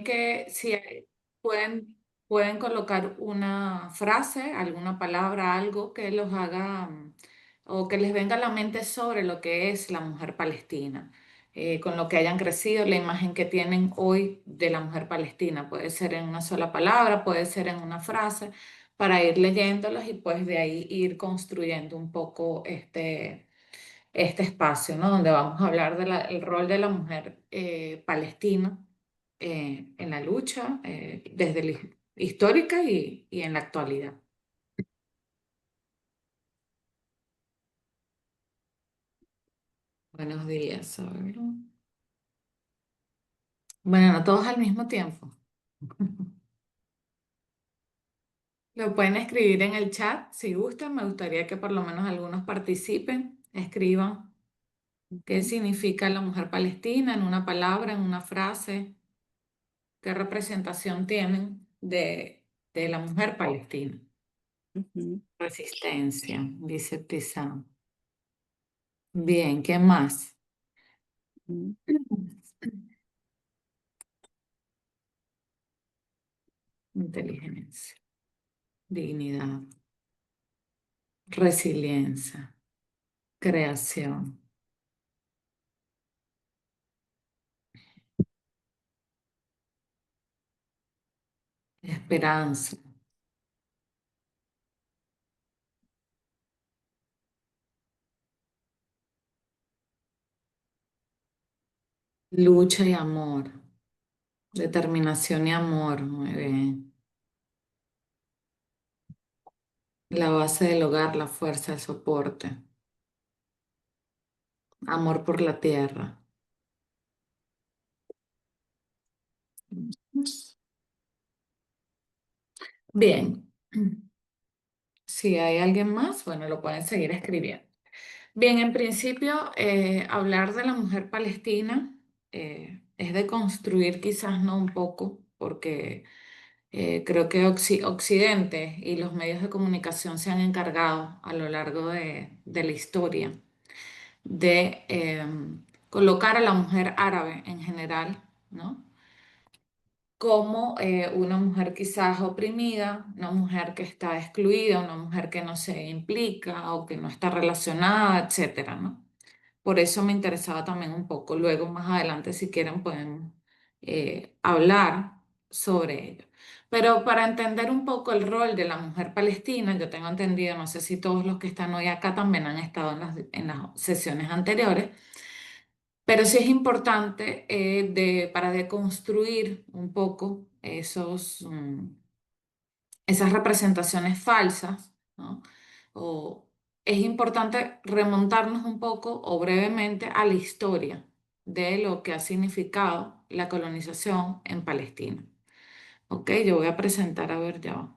que si pueden, pueden colocar una frase, alguna palabra, algo que los haga o que les venga a la mente sobre lo que es la mujer palestina, con lo que hayan crecido, la imagen que tienen hoy de la mujer palestina. Puede ser en una sola palabra, puede ser en una frase, para ir leyéndolas y pues de ahí ir construyendo un poco este espacio, ¿no? Donde vamos a hablar del rol de la mujer palestina en la lucha, desde la histórica y en la actualidad. Buenos días, a ver. Bueno, no todos al mismo tiempo. Lo pueden escribir en el chat si gustan. Me gustaría que por lo menos algunos participen, escriban qué Ujú, significa la mujer palestina en una palabra, en una frase, qué representación tienen de la mujer palestina. ujú, Resistencia, dice Tizán. Bien, ¿qué más? ujú, Inteligencia, dignidad, resiliencia, creación, esperanza, lucha y amor, determinación y amor, muy bien. La base del hogar, la fuerza, el soporte, amor por la tierra. Bien, si hay alguien más, bueno, lo pueden seguir escribiendo. Bien, en principio, hablar de la mujer palestina es de construir quizás no un poco, porque creo que Occidente y los medios de comunicación se han encargado a lo largo de la historia de colocar a la mujer árabe en general, ¿no? Como una mujer quizás oprimida, una mujer que está excluida, una mujer que no se implica o que no está relacionada, etcétera, ¿no? Por eso me interesaba también un poco. Luego, más adelante, si quieren, pueden hablar sobre ello. Pero para entender un poco el rol de la mujer palestina, yo tengo entendido, no sé si todos los que están hoy acá también han estado en las sesiones anteriores, pero sí es importante para deconstruir un poco esas representaciones falsas, ¿no? O es importante remontarnos un poco o brevemente a la historia de lo que ha significado la colonización en Palestina. Ok, yo voy a presentar, a ver, ya va.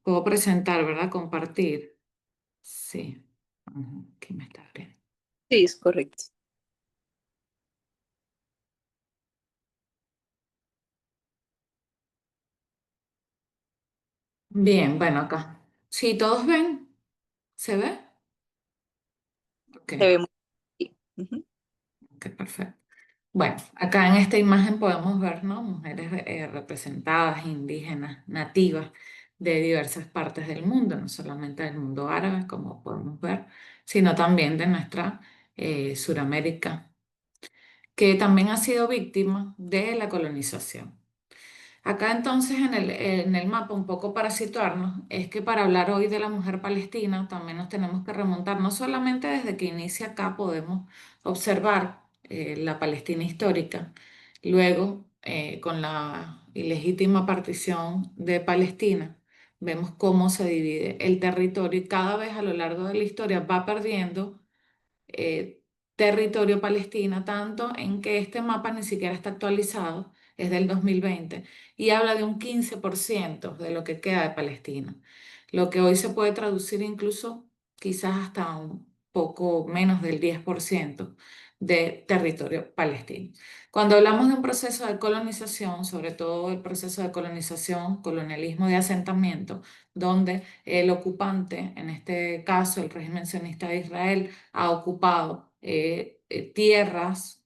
Puedo presentar, ¿verdad? Compartir. Sí. Ujú, aquí me está abriendo. sí, es correcto. Bien, bueno, acá. Sí, todos ven. ¿Se ve? Ok, Se ve muy bien. Ujú, ok, perfecto. Bueno, acá en esta imagen podemos ver, ¿no? Mujeres representadas, indígenas, nativas de diversas partes del mundo, no solamente del mundo árabe, como podemos ver, sino también de nuestra Suramérica, que también ha sido víctima de la colonización. Acá entonces en el mapa, un poco para situarnos, es que para hablar hoy de la mujer palestina también nos tenemos que remontar, no solamente desde que inicia acá podemos observar la Palestina histórica, luego con la ilegítima partición de Palestina, vemos cómo se divide el territorio y cada vez a lo largo de la historia va perdiendo eh, territorio palestina, tanto en que este mapa ni siquiera está actualizado, es del 2020, y habla de un 15% de lo que queda de Palestina, lo que hoy se puede traducir incluso quizás hasta un poco menos del 10% de territorio palestino. Cuando hablamos de un proceso de colonización, sobre todo el proceso de colonización, colonialismo de asentamiento, donde el ocupante, en este caso el régimen sionista de Israel, ha ocupado tierras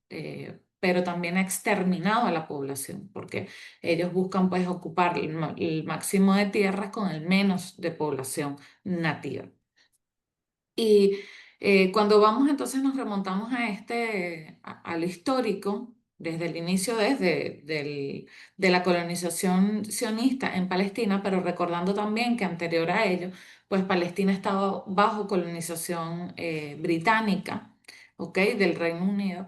pero también ha exterminado a la población, porque ellos buscan pues ocupar el máximo de tierras con el menos de población nativa. Y cuando vamos entonces nos remontamos a a lo histórico, desde el inicio, de la colonización sionista en Palestina, pero recordando también que anterior a ello, pues Palestina estaba bajo colonización británica, ¿ok? Del Reino Unido.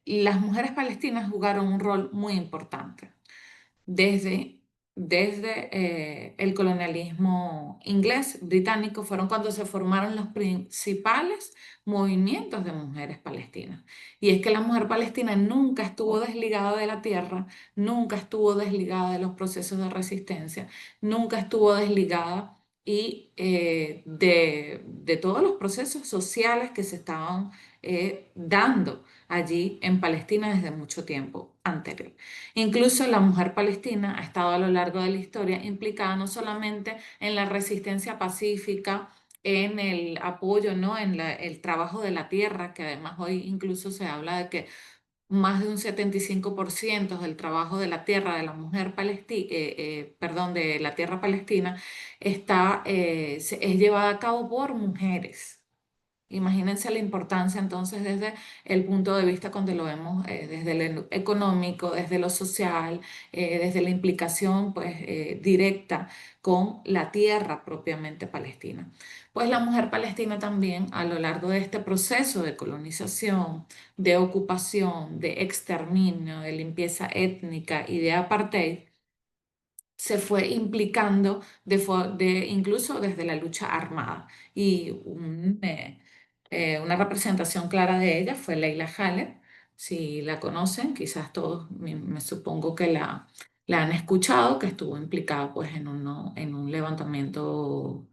Las mujeres palestinas jugaron un rol muy importante desde, desde el colonialismo inglés, británico, fueron cuando se formaron los principales movimientos de mujeres palestinas. Y es que la mujer palestina nunca estuvo desligada de la tierra, nunca estuvo desligada de los procesos de resistencia, nunca estuvo desligada de todos los procesos sociales que se estaban dando allí en Palestina desde mucho tiempo anterior. Incluso la mujer palestina ha estado a lo largo de la historia implicada no solamente en la resistencia pacífica, en el apoyo, ¿no? En el trabajo de la tierra, que además hoy incluso se habla de que más de un 75% del trabajo de la tierra de la mujer palestina, perdón, de la tierra palestina, es llevada a cabo por mujeres. Imagínense la importancia entonces desde el punto de vista cuando lo vemos desde lo económico, desde lo social, desde la implicación pues directa con la tierra propiamente palestina. Pues la mujer palestina también a lo largo de este proceso de colonización, de ocupación, de exterminio, de limpieza étnica y de apartheid, se fue implicando incluso desde la lucha armada. Y una representación clara de ella fue Leila Khaled. Si la conocen, quizás todos me supongo que la han escuchado, que estuvo implicada pues, en un levantamiento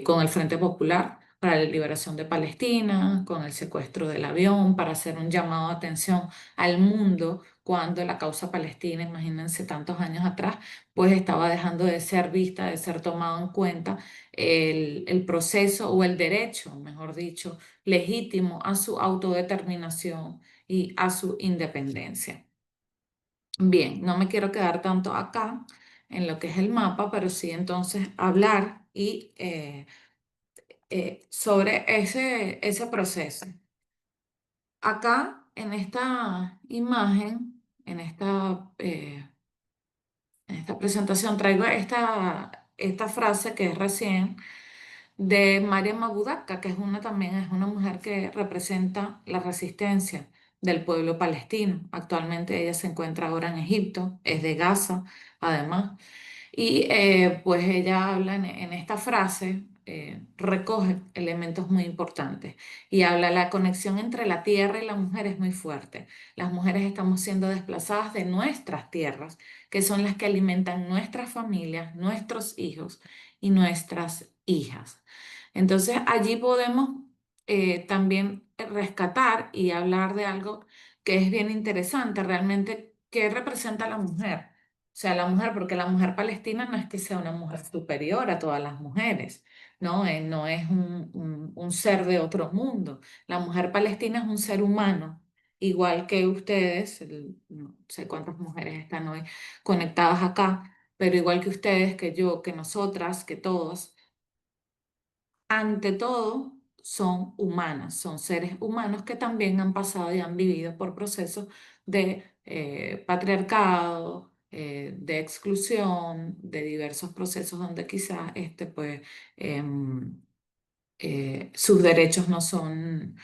con el Frente Popular para la liberación de Palestina, con el secuestro del avión, para hacer un llamado de atención al mundo cuando la causa palestina, imagínense tantos años atrás, pues estaba dejando de ser vista, de ser tomado en cuenta el proceso o el derecho, mejor dicho, legítimo a su autodeterminación y a su independencia. Bien, no me quiero quedar tanto acá en lo que es el mapa, pero sí entonces hablar sobre ese proceso. Acá en esta imagen, en esta presentación traigo esta frase que es recién de Mariam Abu Daqqa, que también es una mujer que representa la resistencia del pueblo palestino. Actualmente ella se encuentra ahora en Egipto, es de Gaza, además. Y pues ella habla en esta frase, recoge elementos muy importantes y habla la conexión entre la tierra y la mujer es muy fuerte. Las mujeres estamos siendo desplazadas de nuestras tierras, que son las que alimentan nuestras familias, nuestros hijos y nuestras hijas. Entonces allí podemos también rescatar y hablar de algo que es bien interesante, realmente, ¿qué representa la mujer? O sea, la mujer, porque la mujer palestina no es que sea una mujer superior a todas las mujeres, ¿no? No es un ser de otro mundo. La mujer palestina es un ser humano, igual que ustedes, no sé cuántas mujeres están hoy conectadas acá, pero igual que ustedes, que yo, que nosotras, que todos ante todo, son humanas, son seres humanos que también han pasado y han vivido por procesos de patriarcado, de exclusión, de diversos procesos donde quizás em, sus derechos no son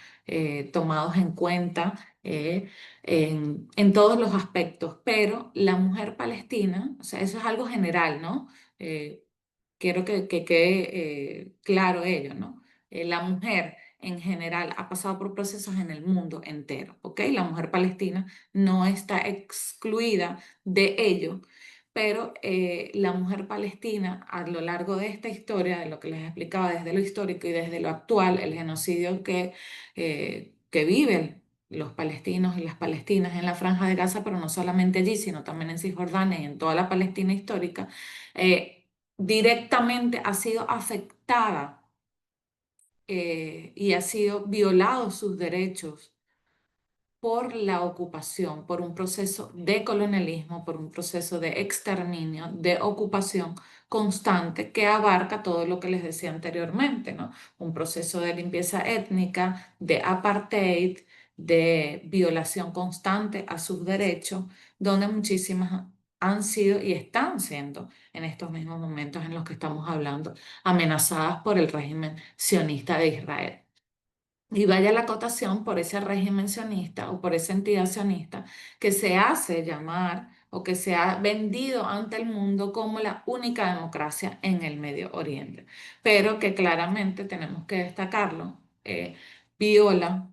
tomados en cuenta en todos los aspectos, pero la mujer palestina, o sea, eso es algo general, ¿no? Eh, Quiero que quede claro ello, ¿no? La mujer en general ha pasado por procesos en el mundo entero, ¿ok? La mujer palestina no está excluida de ello, pero la mujer palestina a lo largo de esta historia, de lo que les explicaba desde lo histórico y desde lo actual, el genocidio que viven los palestinos y las palestinas en la Franja de Gaza, pero no solamente allí, sino también en Cisjordania y en toda la Palestina histórica, directamente ha sido afectada y ha sido violado sus derechos por la ocupación, por un proceso de colonialismo, por un proceso de exterminio, de ocupación constante que abarca todo lo que les decía anteriormente, ¿no? Un proceso de limpieza étnica, de apartheid, de violación constante a sus derechos, donde muchísimas han sido y están siendo en estos mismos momentos en los que estamos hablando, amenazadas por el régimen sionista de Israel. Y vaya la acotación por ese régimen sionista o por esa entidad sionista que se hace llamar o que se ha vendido ante el mundo como la única democracia en el Medio Oriente, pero que claramente tenemos que destacarlo, viola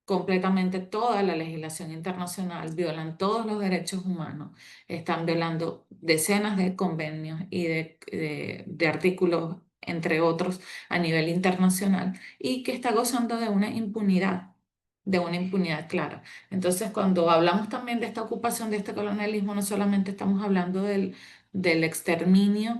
completamente toda la legislación internacional, violan todos los derechos humanos, están violando decenas de convenios y de artículos, entre otros, a nivel internacional, y que está gozando de una impunidad clara. Entonces, cuando hablamos también de esta ocupación, de este colonialismo, no solamente estamos hablando del exterminio,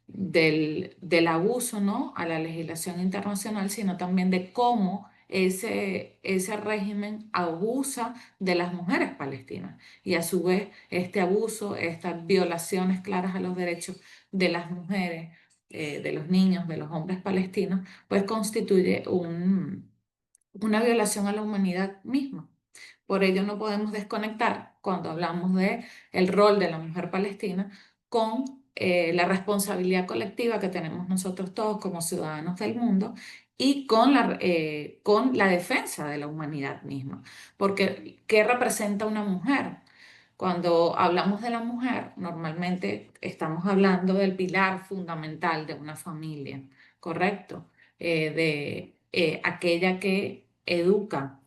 del abuso, ¿no?, a la legislación internacional, sino también de cómo ese régimen abusa de las mujeres palestinas y a su vez este abuso, estas violaciones claras a los derechos de las mujeres, de los niños, de los hombres palestinos, pues constituye una violación a la humanidad misma. Por ello no podemos desconectar cuando hablamos de el rol de la mujer palestina con la responsabilidad colectiva que tenemos nosotros todos como ciudadanos del mundo y con la defensa de la humanidad misma. Porque, ¿qué representa una mujer? Cuando hablamos de la mujer, normalmente estamos hablando del pilar fundamental de una familia, ¿correcto? De aquella que educa,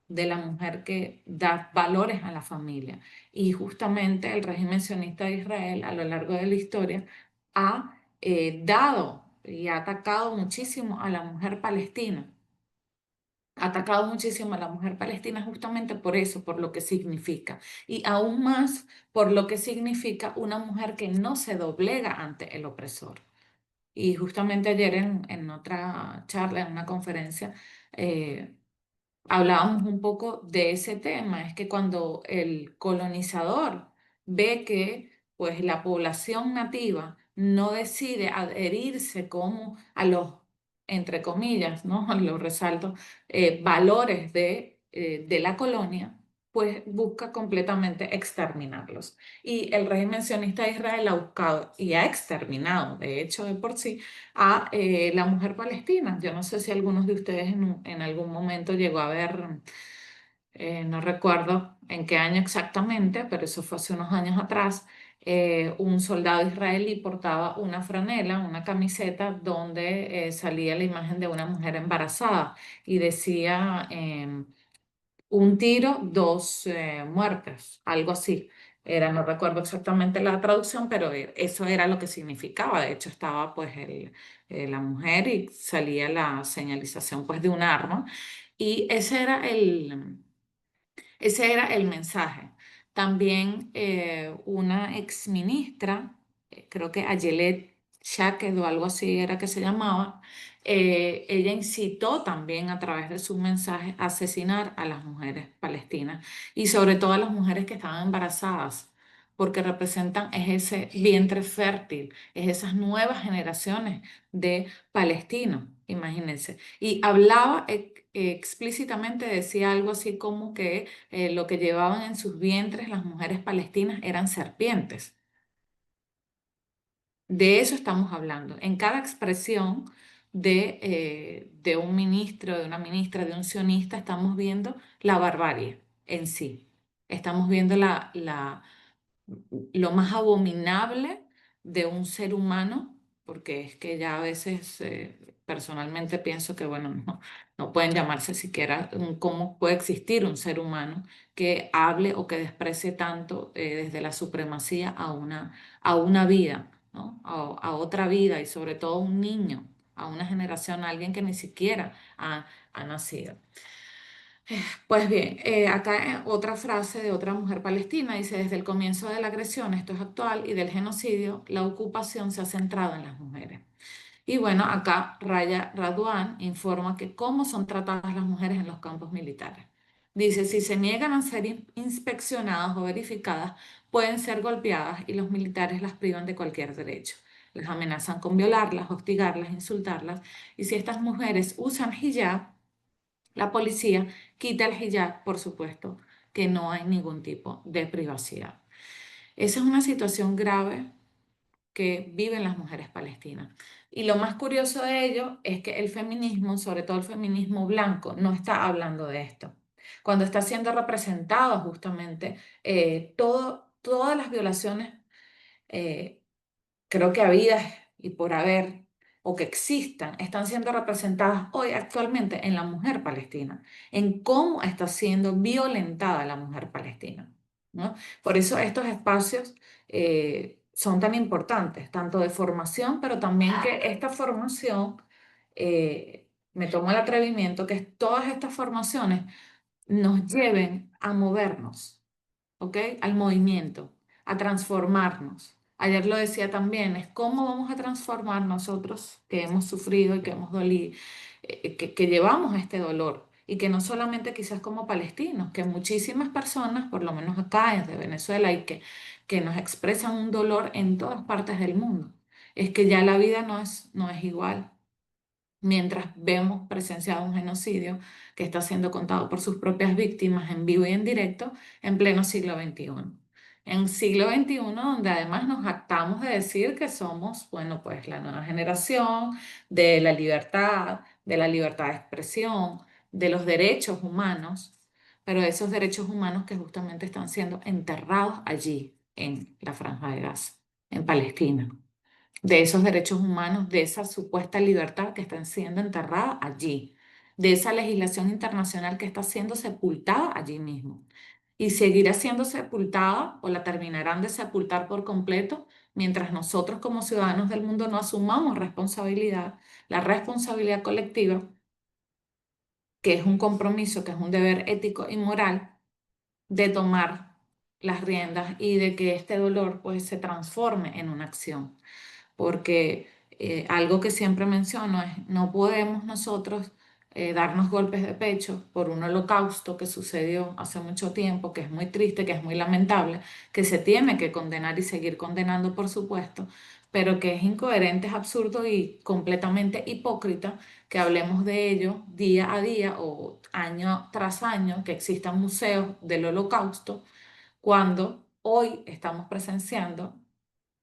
de la mujer que da valores a la familia. Y justamente el régimen sionista de Israel a lo largo de la historia ha dado y ha atacado muchísimo a la mujer palestina. Ha atacado muchísimo a la mujer palestina justamente por eso, por lo que significa. Y aún más por lo que significa una mujer que no se doblega ante el opresor. Y justamente ayer en otra charla, en una conferencia, eh, hablábamos un poco de ese tema, es que cuando el colonizador ve que pues la población nativa no decide adherirse como a los, entre comillas, ¿no? Lo resalto, valores de la colonia, pues busca completamente exterminarlos. Y el régimen sionista de Israel ha buscado y ha exterminado, de hecho, de por sí, a la mujer palestina. Yo no sé si algunos de ustedes en algún momento llegó a ver, no recuerdo en qué año exactamente, pero eso fue hace unos años atrás, un soldado israelí portaba una franela, una camiseta donde salía la imagen de una mujer embarazada y decía un tiro, dos muertes, algo así. Era, no recuerdo exactamente la traducción, pero eso era lo que significaba. De hecho, estaba pues la mujer y salía la señalización pues de un arma. Y ese era el mensaje. También una exministra, creo que Ayelet Shaked o algo así era que se llamaba, ella incitó también a través de su mensaje a asesinar a las mujeres palestinas y sobre todo a las mujeres que estaban embarazadas, porque representan es ese vientre fértil, es esas nuevas generaciones de palestinos, imagínense. Y hablaba explícitamente, decía algo así como que lo que llevaban en sus vientres las mujeres palestinas eran serpientes. De eso estamos hablando. En cada expresión de un ministro, de una ministra, de un sionista, estamos viendo la barbarie en sí. Estamos viendo lo más abominable de un ser humano, porque es que ya a veces personalmente pienso que, bueno, no pueden llamarse siquiera cómo puede existir un ser humano que hable o que desprecie tanto desde la supremacía a una vida, ¿no? A otra vida y sobre todo a un niño, a una generación, a alguien que ni siquiera ha nacido. Pues bien, acá otra frase de otra mujer palestina dice, desde el comienzo de la agresión, esto es actual, y del genocidio, la ocupación se ha centrado en las mujeres. Y bueno, acá Raya Radwan informa que cómo son tratadas las mujeres en los campos militares. Dice, si se niegan a ser inspeccionadas o verificadas, pueden ser golpeadas y los militares las privan de cualquier derecho. Las amenazan con violarlas, hostigarlas, insultarlas. Y si estas mujeres usan hijab, la policía quita el hijab, por supuesto, que no hay ningún tipo de privacidad. Esa es una situación grave que viven las mujeres palestinas. Y lo más curioso de ello es que el feminismo, sobre todo el feminismo blanco, no está hablando de esto. Cuando está siendo representado justamente todas las violaciones, eh, creo que habidas y por haber o que existan, están siendo representadas hoy actualmente en la mujer palestina, en cómo está siendo violentada la mujer palestina, ¿no? Por eso estos espacios son tan importantes, tanto de formación, pero también que esta formación, me tomo el atrevimiento, que todas estas formaciones nos lleven a movernos, ¿ok? Al movimiento, a transformarnos. Ayer lo decía también, es cómo vamos a transformar nosotros que hemos sufrido y que hemos dolido, que llevamos este dolor. Y que no solamente quizás como palestinos, que muchísimas personas, por lo menos acá desde Venezuela, que nos expresan un dolor en todas partes del mundo. Es que ya la vida no es igual mientras vemos presenciado un genocidio que está siendo contado por sus propias víctimas en vivo y en directo en pleno siglo XXI. En siglo XXI, donde además nos jactamos de decir que somos, bueno, pues la nueva generación de la libertad de expresión, de los derechos humanos, pero esos derechos humanos que justamente están siendo enterrados allí, en la Franja de Gaza, en Palestina, de esos derechos humanos, de esa supuesta libertad que está siendo enterrada allí, de esa legislación internacional que está siendo sepultada allí mismo. Y seguirá siendo sepultada o la terminarán de sepultar por completo mientras nosotros como ciudadanos del mundo no asumamos responsabilidad, la responsabilidad colectiva, que es un compromiso, que es un deber ético y moral de tomar las riendas y de que este dolor pues se transforme en una acción, porque algo que siempre menciono es, no podemos nosotros darnos golpes de pecho por un holocausto que sucedió hace mucho tiempo, que es muy triste, que es muy lamentable, que se tiene que condenar y seguir condenando, por supuesto, pero que es incoherente, es absurdo y completamente hipócrita que hablemos de ello día a día o año tras año, que existan museos del holocausto, cuando hoy estamos presenciando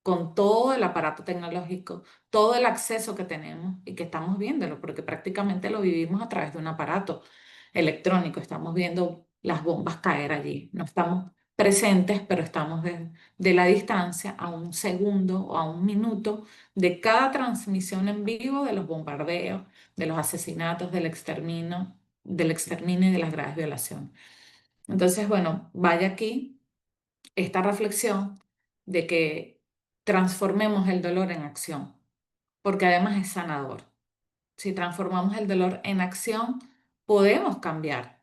con todo el aparato tecnológico, todo el acceso que tenemos y que estamos viéndolo, porque prácticamente lo vivimos a través de un aparato electrónico, estamos viendo las bombas caer allí, no estamos presentes, pero estamos de la distancia a un segundo o a un minuto de cada transmisión en vivo de los bombardeos, de los asesinatos, del exterminio y de las graves violaciones. Entonces, bueno, vaya aquí esta reflexión de que transformemos el dolor en acción, porque además es sanador. Si transformamos el dolor en acción, podemos cambiar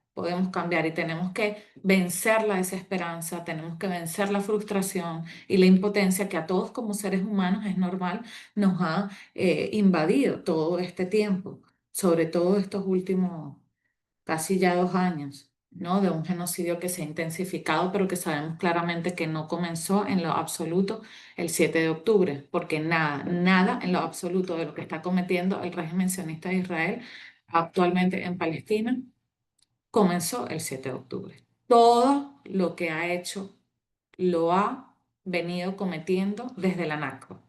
y tenemos que vencer la desesperanza, tenemos que vencer la frustración y la impotencia que a todos como seres humanos es normal, nos ha invadido todo este tiempo, sobre todo estos últimos casi ya 2 años, ¿no? De un genocidio que se ha intensificado, pero que sabemos claramente que no comenzó en lo absoluto el 7 de octubre, porque nada, nada en lo absoluto de lo que está cometiendo el régimen sionista de Israel actualmente en Palestina comenzó el 7 de octubre. Todo lo que ha hecho lo ha venido cometiendo desde la Nakba.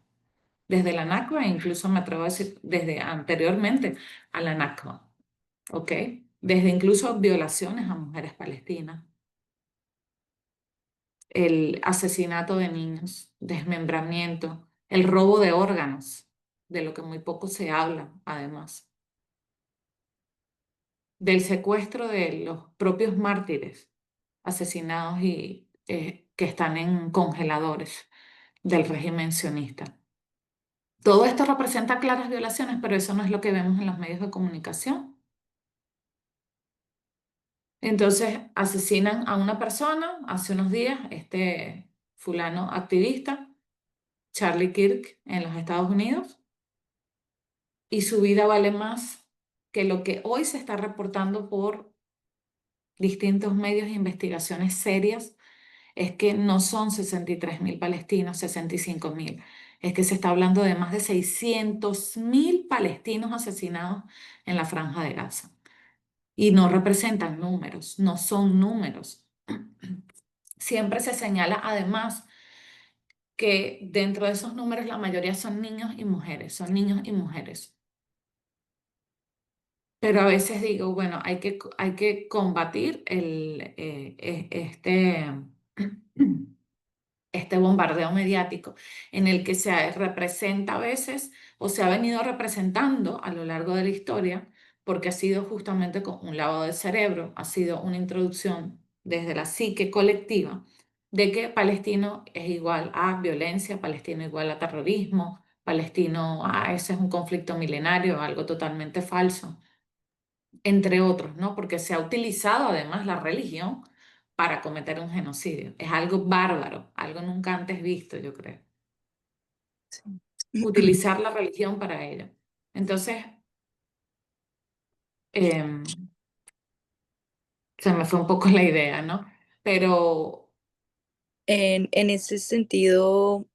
Desde la Nakba e incluso me atrevo a decir desde anteriormente a la Nakba. ¿Ok? Desde incluso violaciones a mujeres palestinas, el asesinato de niños, desmembramiento, el robo de órganos, de lo que muy poco se habla, además, del secuestro de los propios mártires asesinados y que están en congeladores del régimen sionista. Todo esto representa claras violaciones, pero eso no es lo que vemos en los medios de comunicación. Entonces asesinan a una persona hace unos días, este fulano activista, Charlie Kirk, en los Estados Unidos, y su vida vale más que lo que hoy se está reportando por distintos medios e investigaciones serias, es que no son 63.000 palestinos, 65.000. Es que se está hablando de más de 600.000 palestinos asesinados en la Franja de Gaza. Y no representan números, no son números. Siempre se señala además que dentro de esos números la mayoría son niños y mujeres, son niños y mujeres. Pero a veces digo, bueno, hay que combatir este bombardeo mediático en el que se representa a veces o se ha venido representando a lo largo de la historia, porque ha sido justamente con un lavado de cerebro, ha sido una introducción desde la psique colectiva de que palestino es igual a violencia, palestino igual a terrorismo, palestino, ese es un conflicto milenario, algo totalmente falso, entre otros, ¿no? Porque se ha utilizado además la religión para cometer un genocidio. Es algo bárbaro, algo nunca antes visto, yo creo. Sí. Utilizar la religión para ello. Entonces, em, se me fue un poco la idea, ¿no? Pero, En ese sentido,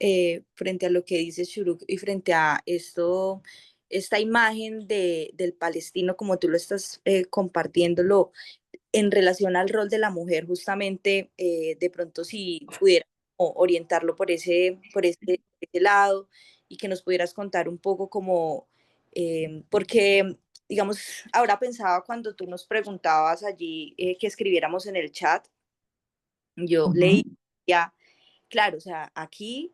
frente a lo que dice Shuruk y frente a esto, esta imagen del palestino, como tú lo estás compartiéndolo, en relación al rol de la mujer, justamente, de pronto si pudiera orientarlo por ese lado y que nos pudieras contar un poco como, porque, digamos, ahora pensaba cuando tú nos preguntabas allí que escribiéramos en el chat, yo leí ujú, ya, claro, o sea, aquí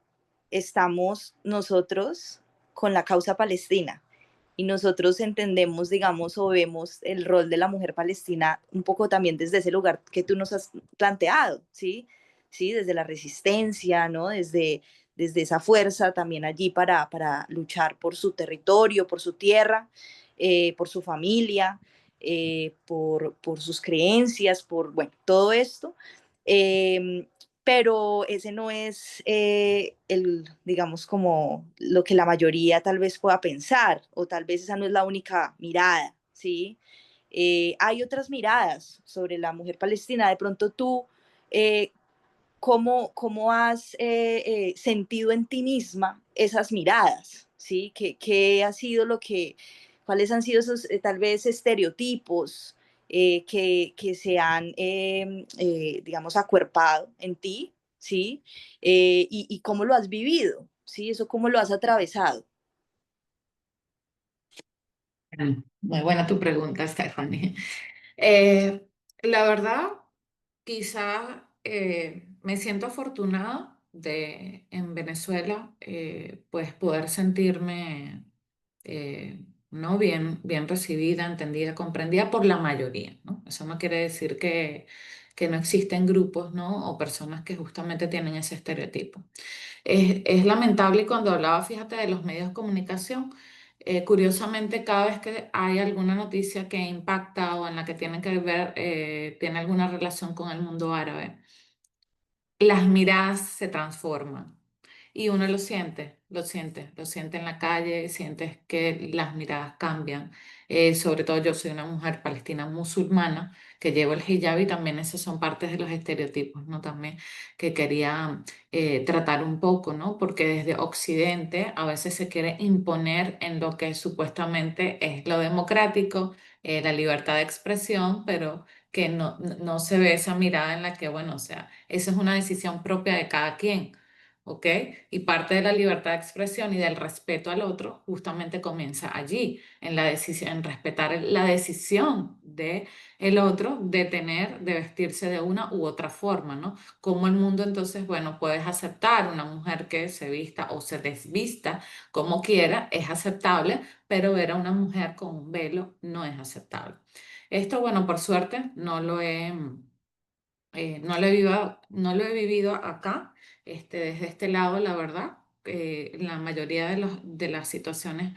estamos nosotros con la causa palestina y nosotros entendemos, digamos, o vemos el rol de la mujer palestina un poco también desde ese lugar que tú nos has planteado, ¿sí? Sí, desde la resistencia, ¿no? Desde esa fuerza también allí para luchar por su territorio, por su tierra, por su familia, por sus creencias, por, bueno, todo esto. Eh, pero ese no es digamos, como lo que la mayoría tal vez pueda pensar, o tal vez esa no es la única mirada, ¿sí? Hay otras miradas sobre la mujer palestina. De pronto tú, eh, ¿cómo has sentido en ti misma esas miradas? ¿Sí? ¿Qué ha sido cuáles han sido esos tal vez estereotipos que se han, digamos, acuerpado en ti? ¿Sí? Y cómo lo has vivido, ¿sí? Eso cómo lo has atravesado. muy buena tu pregunta, Stephanie. Eh, la verdad, quizás me siento afortunada de en Venezuela pues poder sentirme ¿no? Bien recibida, entendida, comprendida por la mayoría, ¿no? Eso no quiere decir que no existen grupos, ¿no? O personas que justamente tienen ese estereotipo. Es lamentable y cuando hablaba, fíjate, de los medios de comunicación, curiosamente cada vez que hay alguna noticia que impacta o en la que tiene que ver, tiene alguna relación con el mundo árabe, las miradas se transforman y uno lo siente en la calle, sientes que las miradas cambian. Sobre todo yo soy una mujer palestina musulmana que llevo el hijab y también esos son partes de los estereotipos, ¿no? También que quería tratar un poco, ¿no? Porque desde Occidente a veces se quiere imponer en lo que supuestamente es lo democrático, la libertad de expresión, pero que no se ve esa mirada en la que, bueno, o sea, esa es una decisión propia de cada quien, ¿ok? Y parte de la libertad de expresión y del respeto al otro justamente comienza allí, en la decisión, en respetar la decisión de el otro de tener, de vestirse de una u otra forma, ¿no? Como el mundo entonces, bueno, puedes aceptar una mujer que se vista o se desvista como quiera, es aceptable, pero ver a una mujer con un velo no es aceptable. Esto, bueno, por suerte no lo he vivido acá, desde este lado, la verdad. La mayoría de las situaciones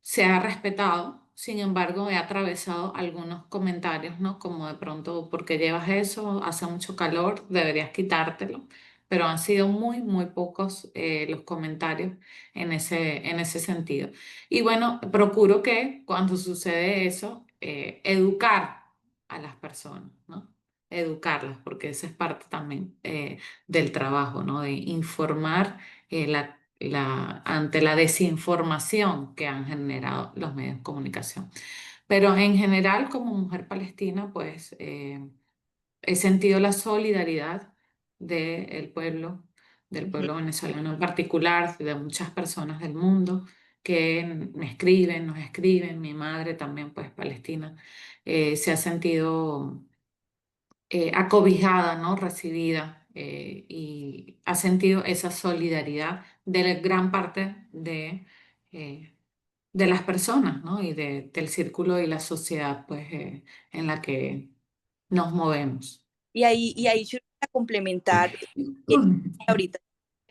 se ha respetado, sin embargo, he atravesado algunos comentarios, ¿no? Como de pronto, ¿por qué llevas eso? Hace mucho calor, deberías quitártelo. Pero han sido muy pocos los comentarios en ese sentido. Y bueno, procuro que cuando sucede eso, educar. a las personas, ¿no? Educarlas, porque esa es parte también del trabajo, ¿no? De informar ante la desinformación que han generado los medios de comunicación. Pero en general, como mujer palestina, pues he sentido la solidaridad del Ujú. pueblo venezolano en particular, de muchas personas del mundo que me escriben, nos escriben, mi madre también, pues palestina, se ha sentido acobijada, ¿no? Recibida y ha sentido esa solidaridad de la gran parte eh, de las personas, ¿no? Y del círculo y la sociedad, pues, en la que nos movemos. Y ahí yo voy a complementar, ahorita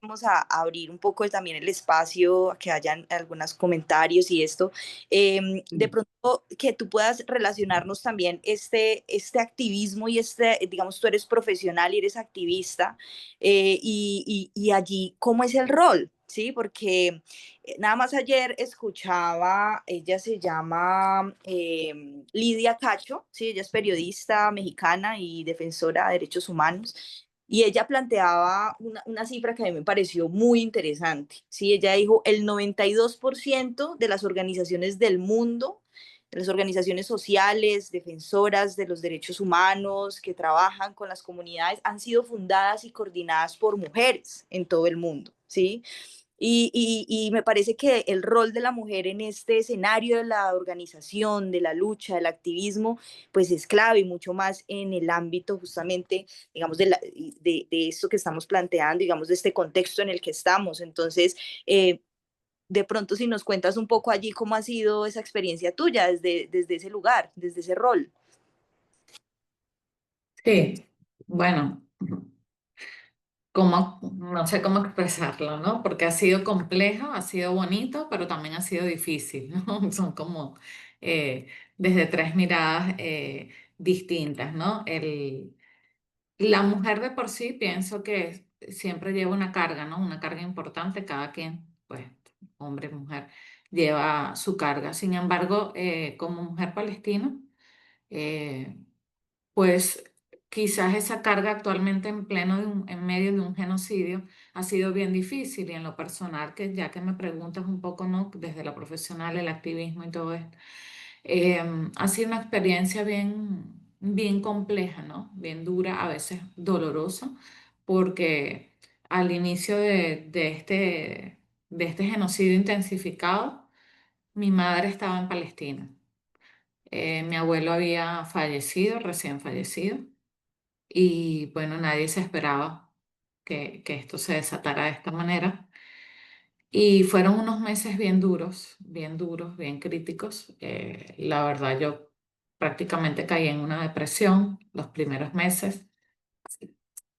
vamos a abrir un poco también el espacio, a que hayan algunos comentarios y esto. De pronto que tú puedas relacionarnos también este activismo y digamos, tú eres profesional y eres activista, y allí, ¿cómo es el rol? Sí, porque nada más ayer escuchaba, ella se llama Lidia Cacho, sí, ella es periodista mexicana y defensora de derechos humanos. Y ella planteaba una cifra que a mí me pareció muy interesante. ¿Sí? Ella dijo, el 92% de las organizaciones del mundo, de las organizaciones sociales, defensoras de los derechos humanos, que trabajan con las comunidades, han sido fundadas y coordinadas por mujeres en todo el mundo. ¿Sí? Y me parece que el rol de la mujer en este escenario de la organización, de la lucha, del activismo, pues es clave y mucho más en el ámbito justamente, digamos, de esto que estamos planteando, digamos, de este contexto en el que estamos. Entonces, de pronto si nos cuentas un poco allí cómo ha sido esa experiencia tuya desde ese lugar, desde ese rol. Sí, bueno, no sé cómo expresarlo, ¿no? Porque ha sido complejo, ha sido bonito, pero también ha sido difícil, ¿no? Son como desde tres miradas distintas, ¿no? La mujer de por sí pienso que siempre lleva una carga, ¿no? Una carga importante, cada quien, pues, hombre, mujer, lleva su carga. Sin embargo, como mujer palestina, eh, pues quizás esa carga actualmente en medio de un genocidio ha sido bien difícil y en lo personal, que ya que me preguntas un poco, ¿no? Desde la profesional, el activismo y todo esto, ha sido una experiencia bien compleja, ¿no? Bien dura, a veces dolorosa, porque al inicio de este genocidio intensificado, mi madre estaba en Palestina. Mi abuelo había fallecido, recién fallecido. Y bueno, nadie se esperaba que esto se desatara de esta manera. Y fueron unos meses bien duros, bien críticos. La verdad, yo prácticamente caí en una depresión los primeros meses.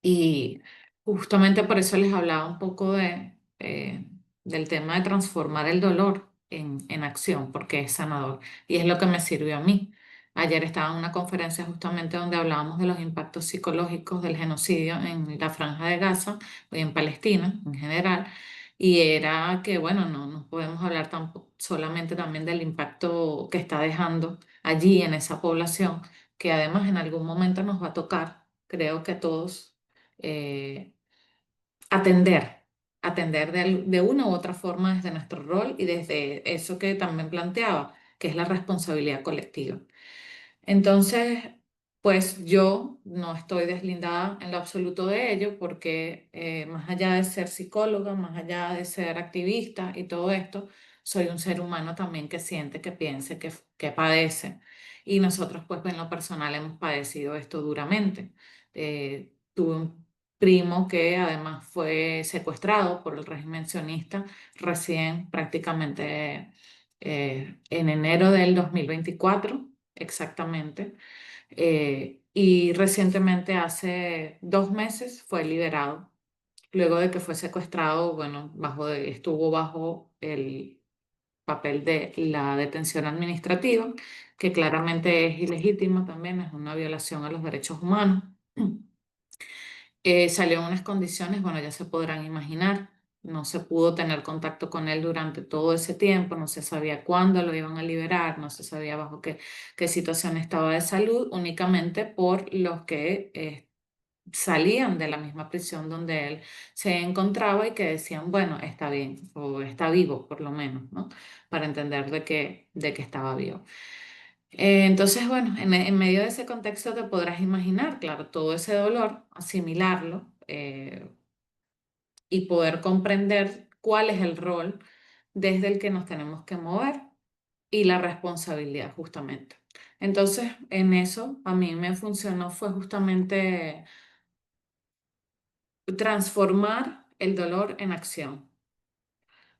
Y justamente por eso les hablaba un poco del tema de transformar el dolor en acción, porque es sanador. Y es lo que me sirvió a mí. Ayer estaba en una conferencia justamente donde hablábamos de los impactos psicológicos del genocidio en la Franja de Gaza y en Palestina en general. Y era que, bueno, no podemos hablar solamente también del impacto que está dejando allí en esa población, que además en algún momento nos va a tocar, creo que a todos eh, atender, atender de una u otra forma desde nuestro rol y desde eso que también planteaba, que es la responsabilidad colectiva. Entonces, pues yo no estoy deslindada en lo absoluto de ello porque más allá de ser psicóloga, más allá de ser activista y todo esto, soy un ser humano también que siente, que piense, que padece. Y nosotros pues en lo personal hemos padecido esto duramente. Tuve un primo que además fue secuestrado por el régimen sionista recién prácticamente en enero del 2024 exactamente. Y recientemente, hace 2 meses, fue liberado. Luego de que fue secuestrado, bueno, estuvo bajo el papel de la detención administrativa, que claramente es ilegítima también, es una violación a los derechos humanos. Salió en unas condiciones, bueno, ya se podrán imaginar, no se pudo tener contacto con él durante todo ese tiempo, no se sabía cuándo lo iban a liberar, no se sabía bajo qué situación estaba de salud, únicamente por los que salían de la misma prisión donde él se encontraba y que decían, bueno, está bien, o está vivo por lo menos, ¿no? Para entender de que estaba vivo. Entonces, bueno, en medio de ese contexto te podrás imaginar, claro, todo ese dolor, asimilarlo y poder comprender cuál es el rol desde el que nos tenemos que mover y la responsabilidad justamente. Entonces, en eso a mí me funcionó fue justamente transformar el dolor en acción.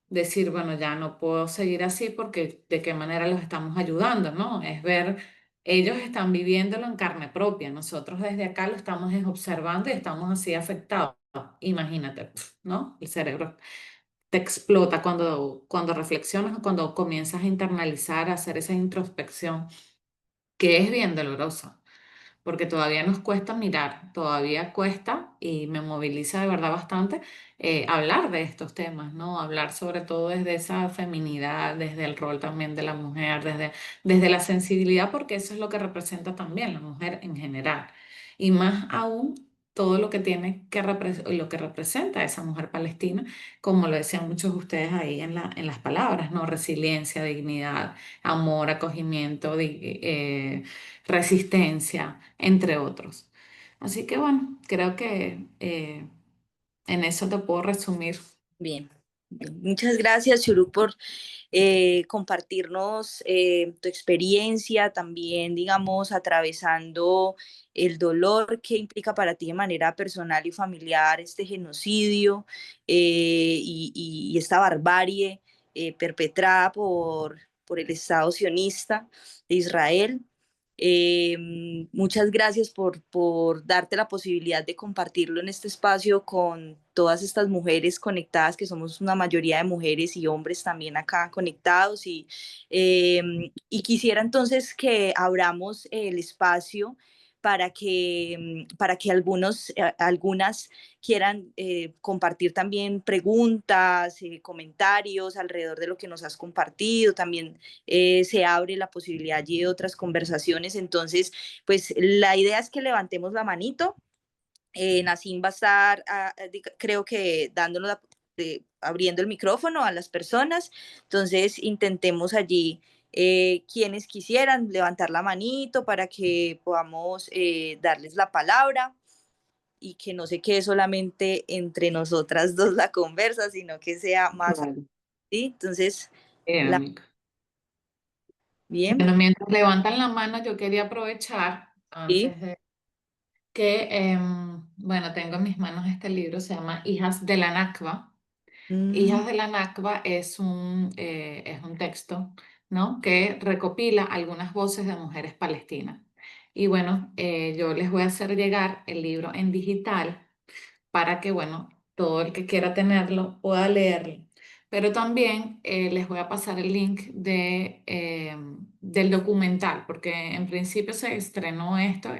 Decir, bueno, ya no puedo seguir así porque de qué manera los estamos ayudando, ¿no? Es ver, ellos están viviéndolo en carne propia, nosotros desde acá lo estamos observando y estamos así afectados. Imagínate, ¿no? El cerebro te explota cuando reflexionas o cuando comienzas a internalizar, a hacer esa introspección, que es bien dolorosa porque todavía nos cuesta mirar, todavía cuesta y me moviliza de verdad bastante hablar de estos temas, ¿no? Hablar sobre todo desde esa feminidad, desde el rol también de la mujer, desde la sensibilidad, porque eso es lo que representa también la mujer en general. Y más aún todo lo que tiene lo que representa esa mujer palestina, como lo decían muchos de ustedes ahí en las palabras, ¿no? Resiliencia, dignidad, amor, acogimiento, resistencia, entre otros. Así que bueno, creo que en eso te puedo resumir. Bien, bien. Muchas gracias, Shuruk, por compartirnos tu experiencia, también, digamos, atravesando el dolor que implica para ti de manera personal y familiar este genocidio y esta barbarie perpetrada por el Estado sionista de Israel. Muchas gracias por darte la posibilidad de compartirlo en este espacio con todas estas mujeres conectadas, que somos una mayoría de mujeres y hombres también acá conectados. Y quisiera entonces que abramos el espacio para que algunas quieran compartir también preguntas, comentarios alrededor de lo que nos has compartido. También se abre la posibilidad allí de otras conversaciones. Entonces, pues la idea es que levantemos la manito. Nassim va a estar, creo que dándonos abriendo el micrófono a las personas. Entonces, intentemos allí quienes quisieran levantar la manito para que podamos darles la palabra y que no se quede solamente entre nosotras dos la conversa, sino que sea más Claro. así. Entonces, Bien, la, amiga. bien. Bueno, mientras levantan la mano, yo quería aprovechar Sí. antes de que, bueno, tengo en mis manos este libro, se llama Hijas de la Nakba. Mm, Hijas de la Nakba es un texto, ¿no? Que recopila algunas voces de mujeres palestinas. Y bueno, yo les voy a hacer llegar el libro en digital para que, bueno, todo el que quiera tenerlo pueda leerlo. Pero también les voy a pasar el link del documental, porque en principio se estrenó esto,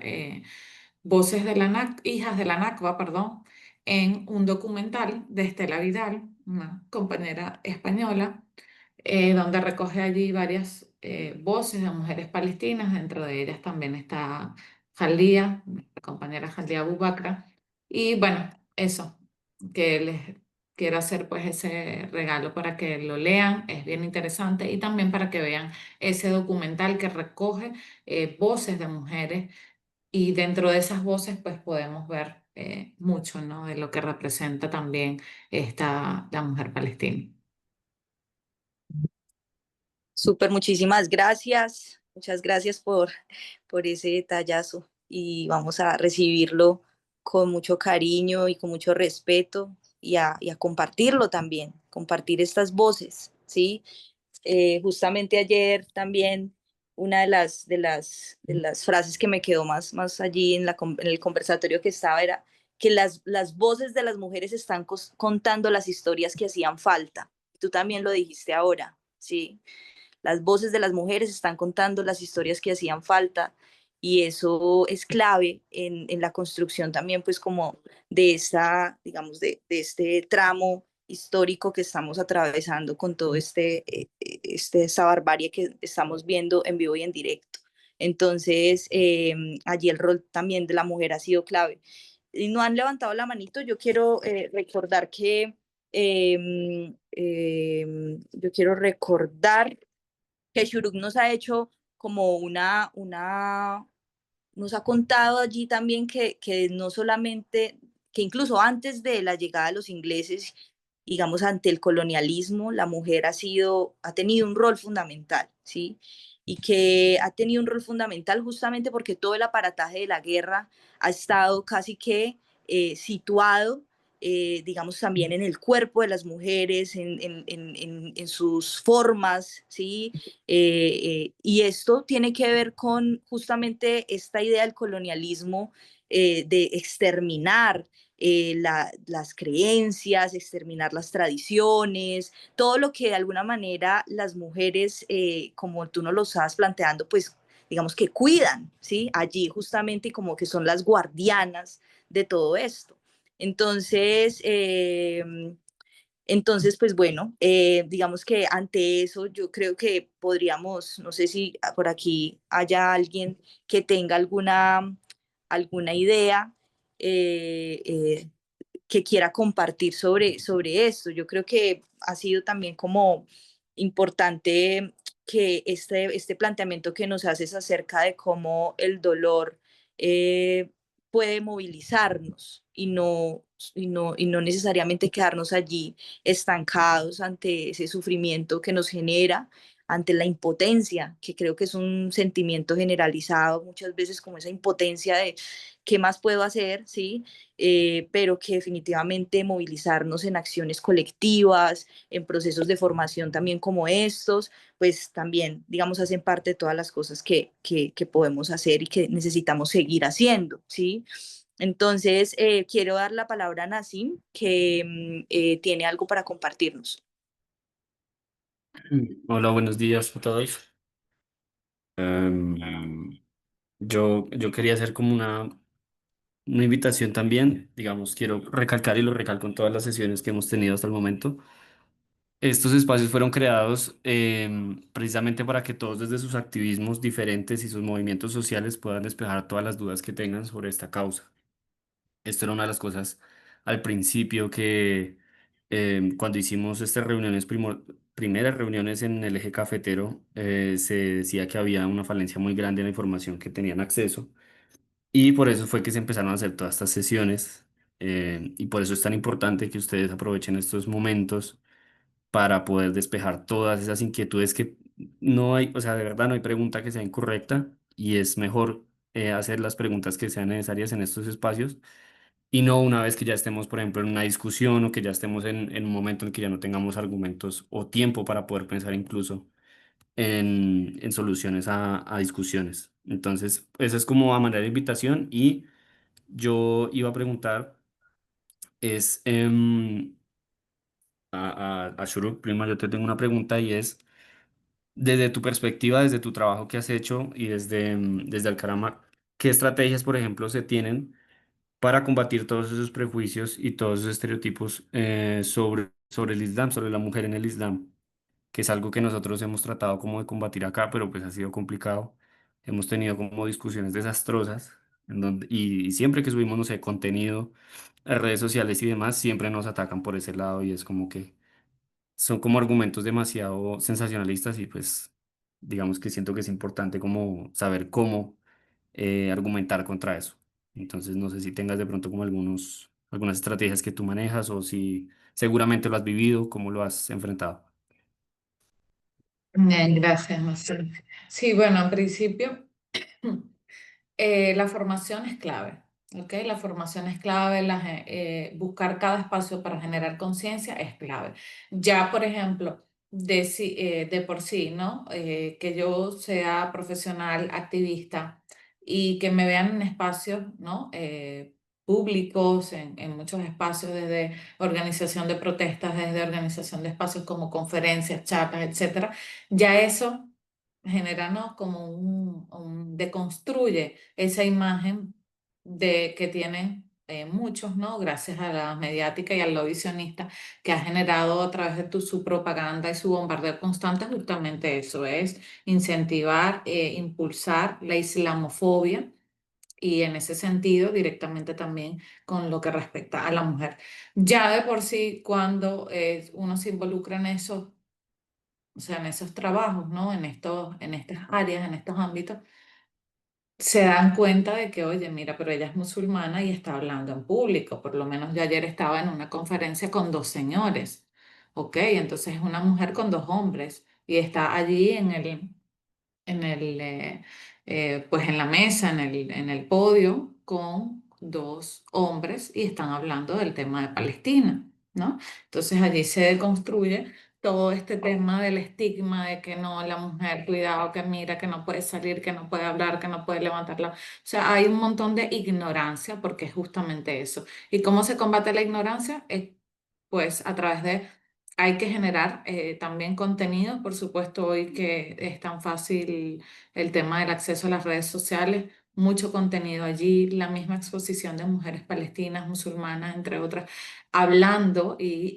Voces de la Hijas de la Nakba, perdón, en un documental de Estela Vidal, una compañera española, donde recoge allí varias voces de mujeres palestinas, dentro de ellas también está Jalía, nuestra compañera Jalía Bubacra, y bueno, eso, que les quiero hacer pues ese regalo para que lo lean, es bien interesante, y también para que vean ese documental que recoge voces de mujeres, y dentro de esas voces pues podemos ver mucho, ¿no? De lo que representa también la mujer palestina. Súper, muchísimas gracias. Muchas gracias por ese detallazo y vamos a recibirlo con mucho cariño y con mucho respeto y a compartirlo también, compartir estas voces, ¿sí? Justamente ayer también una de las frases que me quedó más allí en el conversatorio que estaba era que las voces de las mujeres están contando las historias que hacían falta. Tú también lo dijiste ahora, ¿sí? Las voces de las mujeres están contando las historias que hacían falta y eso es clave en la construcción también, pues como de esta, digamos, de este tramo histórico que estamos atravesando con todo esta barbarie que estamos viendo en vivo y en directo. Entonces, allí el rol también de la mujer ha sido clave. Y no han levantado la manito, yo quiero recordar que yo quiero recordar que Shuruk nos ha hecho como nos ha contado allí también que no solamente, que incluso antes de la llegada de los ingleses, digamos, ante el colonialismo, la mujer ha tenido un rol fundamental, ¿sí? Y que ha tenido un rol fundamental justamente porque todo el aparataje de la guerra ha estado casi que situado, digamos, también en el cuerpo de las mujeres, en sus formas, ¿sí? Y esto tiene que ver con justamente esta idea del colonialismo, de exterminar las creencias, exterminar las tradiciones, todo lo que de alguna manera las mujeres, como tú nos lo estabas planteando, pues digamos que cuidan, ¿sí? Allí justamente como que son las guardianas de todo esto. Entonces, pues bueno, digamos que ante eso yo creo que podríamos, no sé si por aquí haya alguien que tenga alguna idea eh, que quiera compartir sobre esto. Yo creo que ha sido también como importante que este planteamiento que nos haces acerca de cómo el dolor eh, puede movilizarnos y no necesariamente quedarnos allí estancados ante ese sufrimiento que nos genera, ante la impotencia, que creo que es un sentimiento generalizado muchas veces, como esa impotencia de qué más puedo hacer, ¿sí? Pero que definitivamente movilizarnos en acciones colectivas, en procesos de formación también como estos, pues también, digamos, hacen parte de todas las cosas que podemos hacer y que necesitamos seguir haciendo, ¿sí? Entonces, quiero dar la palabra a Nassim, que tiene algo para compartirnos. Hola, buenos días a todos. Em, yo quería hacer como una invitación también, digamos, quiero recalcar y lo recalco en todas las sesiones que hemos tenido hasta el momento. Estos espacios fueron creados precisamente para que todos desde sus activismos diferentes y sus movimientos sociales puedan despejar todas las dudas que tengan sobre esta causa. Esto era una de las cosas al principio que cuando hicimos estas primeras reuniones en el eje cafetero, se decía que había una falencia muy grande en la información que tenían acceso y por eso fue que se empezaron a hacer todas estas sesiones y por eso es tan importante que ustedes aprovechen estos momentos para poder despejar todas esas inquietudes que no hay, o sea, de verdad no hay pregunta que sea incorrecta y es mejor hacer las preguntas que sean necesarias en estos espacios y no una vez que ya estemos, por ejemplo, en una discusión o que ya estemos en un momento en que ya no tengamos argumentos o tiempo para poder pensar incluso en soluciones a discusiones. Entonces, esa es como a manera de invitación y yo iba a preguntar, es a Shuruk, prima, yo te tengo una pregunta y es, desde tu perspectiva, desde tu trabajo que has hecho y desde Alcarama, ¿qué estrategias, por ejemplo, se tienen para combatir todos esos prejuicios y todos esos estereotipos sobre el Islam, sobre la mujer en el Islam, que es algo que nosotros hemos tratado como de combatir acá, pero pues ha sido complicado. Hemos tenido como discusiones desastrosas y siempre que subimos, no sé, contenido a redes sociales y demás, siempre nos atacan por ese lado y es como que son como argumentos demasiado sensacionalistas y pues digamos que siento que es importante como saber cómo argumentar contra eso. Entonces, no sé si tengas de pronto como algunas estrategias que tú manejas o si seguramente lo has vivido, cómo lo has enfrentado. Bien, gracias, Marcelo. Sí, bueno, en principio, la formación es clave, ¿ok? La formación es clave, buscar cada espacio para generar conciencia es clave. Ya, por ejemplo, de por sí, ¿no? Que yo sea profesional, activista y que me vean en espacios, ¿no? Públicos, en muchos espacios, desde organización de protestas, desde organización de espacios como conferencias, charlas, etcétera, ya eso genera, ¿no? Como deconstruye esa imagen de que tienen muchos, ¿no? Gracias a la mediática y al lobby sionista que ha generado a través de su propaganda y su bombardeo constante, justamente eso es incentivar, impulsar la islamofobia y en ese sentido directamente también con lo que respecta a la mujer. Ya de por sí, cuando uno se involucra en eso, o sea, en esos trabajos, ¿no? En estas áreas, en estos ámbitos, se dan cuenta de que, oye, mira, pero ella es musulmana y está hablando en público. Por lo menos yo ayer estaba en una conferencia con dos señores, ¿ok? Entonces es una mujer con dos hombres y está allí pues en la mesa, en el podio, con dos hombres y están hablando del tema de Palestina, ¿no? Entonces allí se deconstruye todo este tema del estigma de que no, la mujer, cuidado, que mira, que no puede salir, que no puede hablar, que no puede levantarla. O sea, hay un montón de ignorancia porque es justamente eso. ¿Y cómo se combate la ignorancia? Pues a través de hay que generar también contenido, por supuesto, hoy que es tan fácil el tema del acceso a las redes sociales, mucho contenido allí, la misma exposición de mujeres palestinas, musulmanas, entre otras, hablando y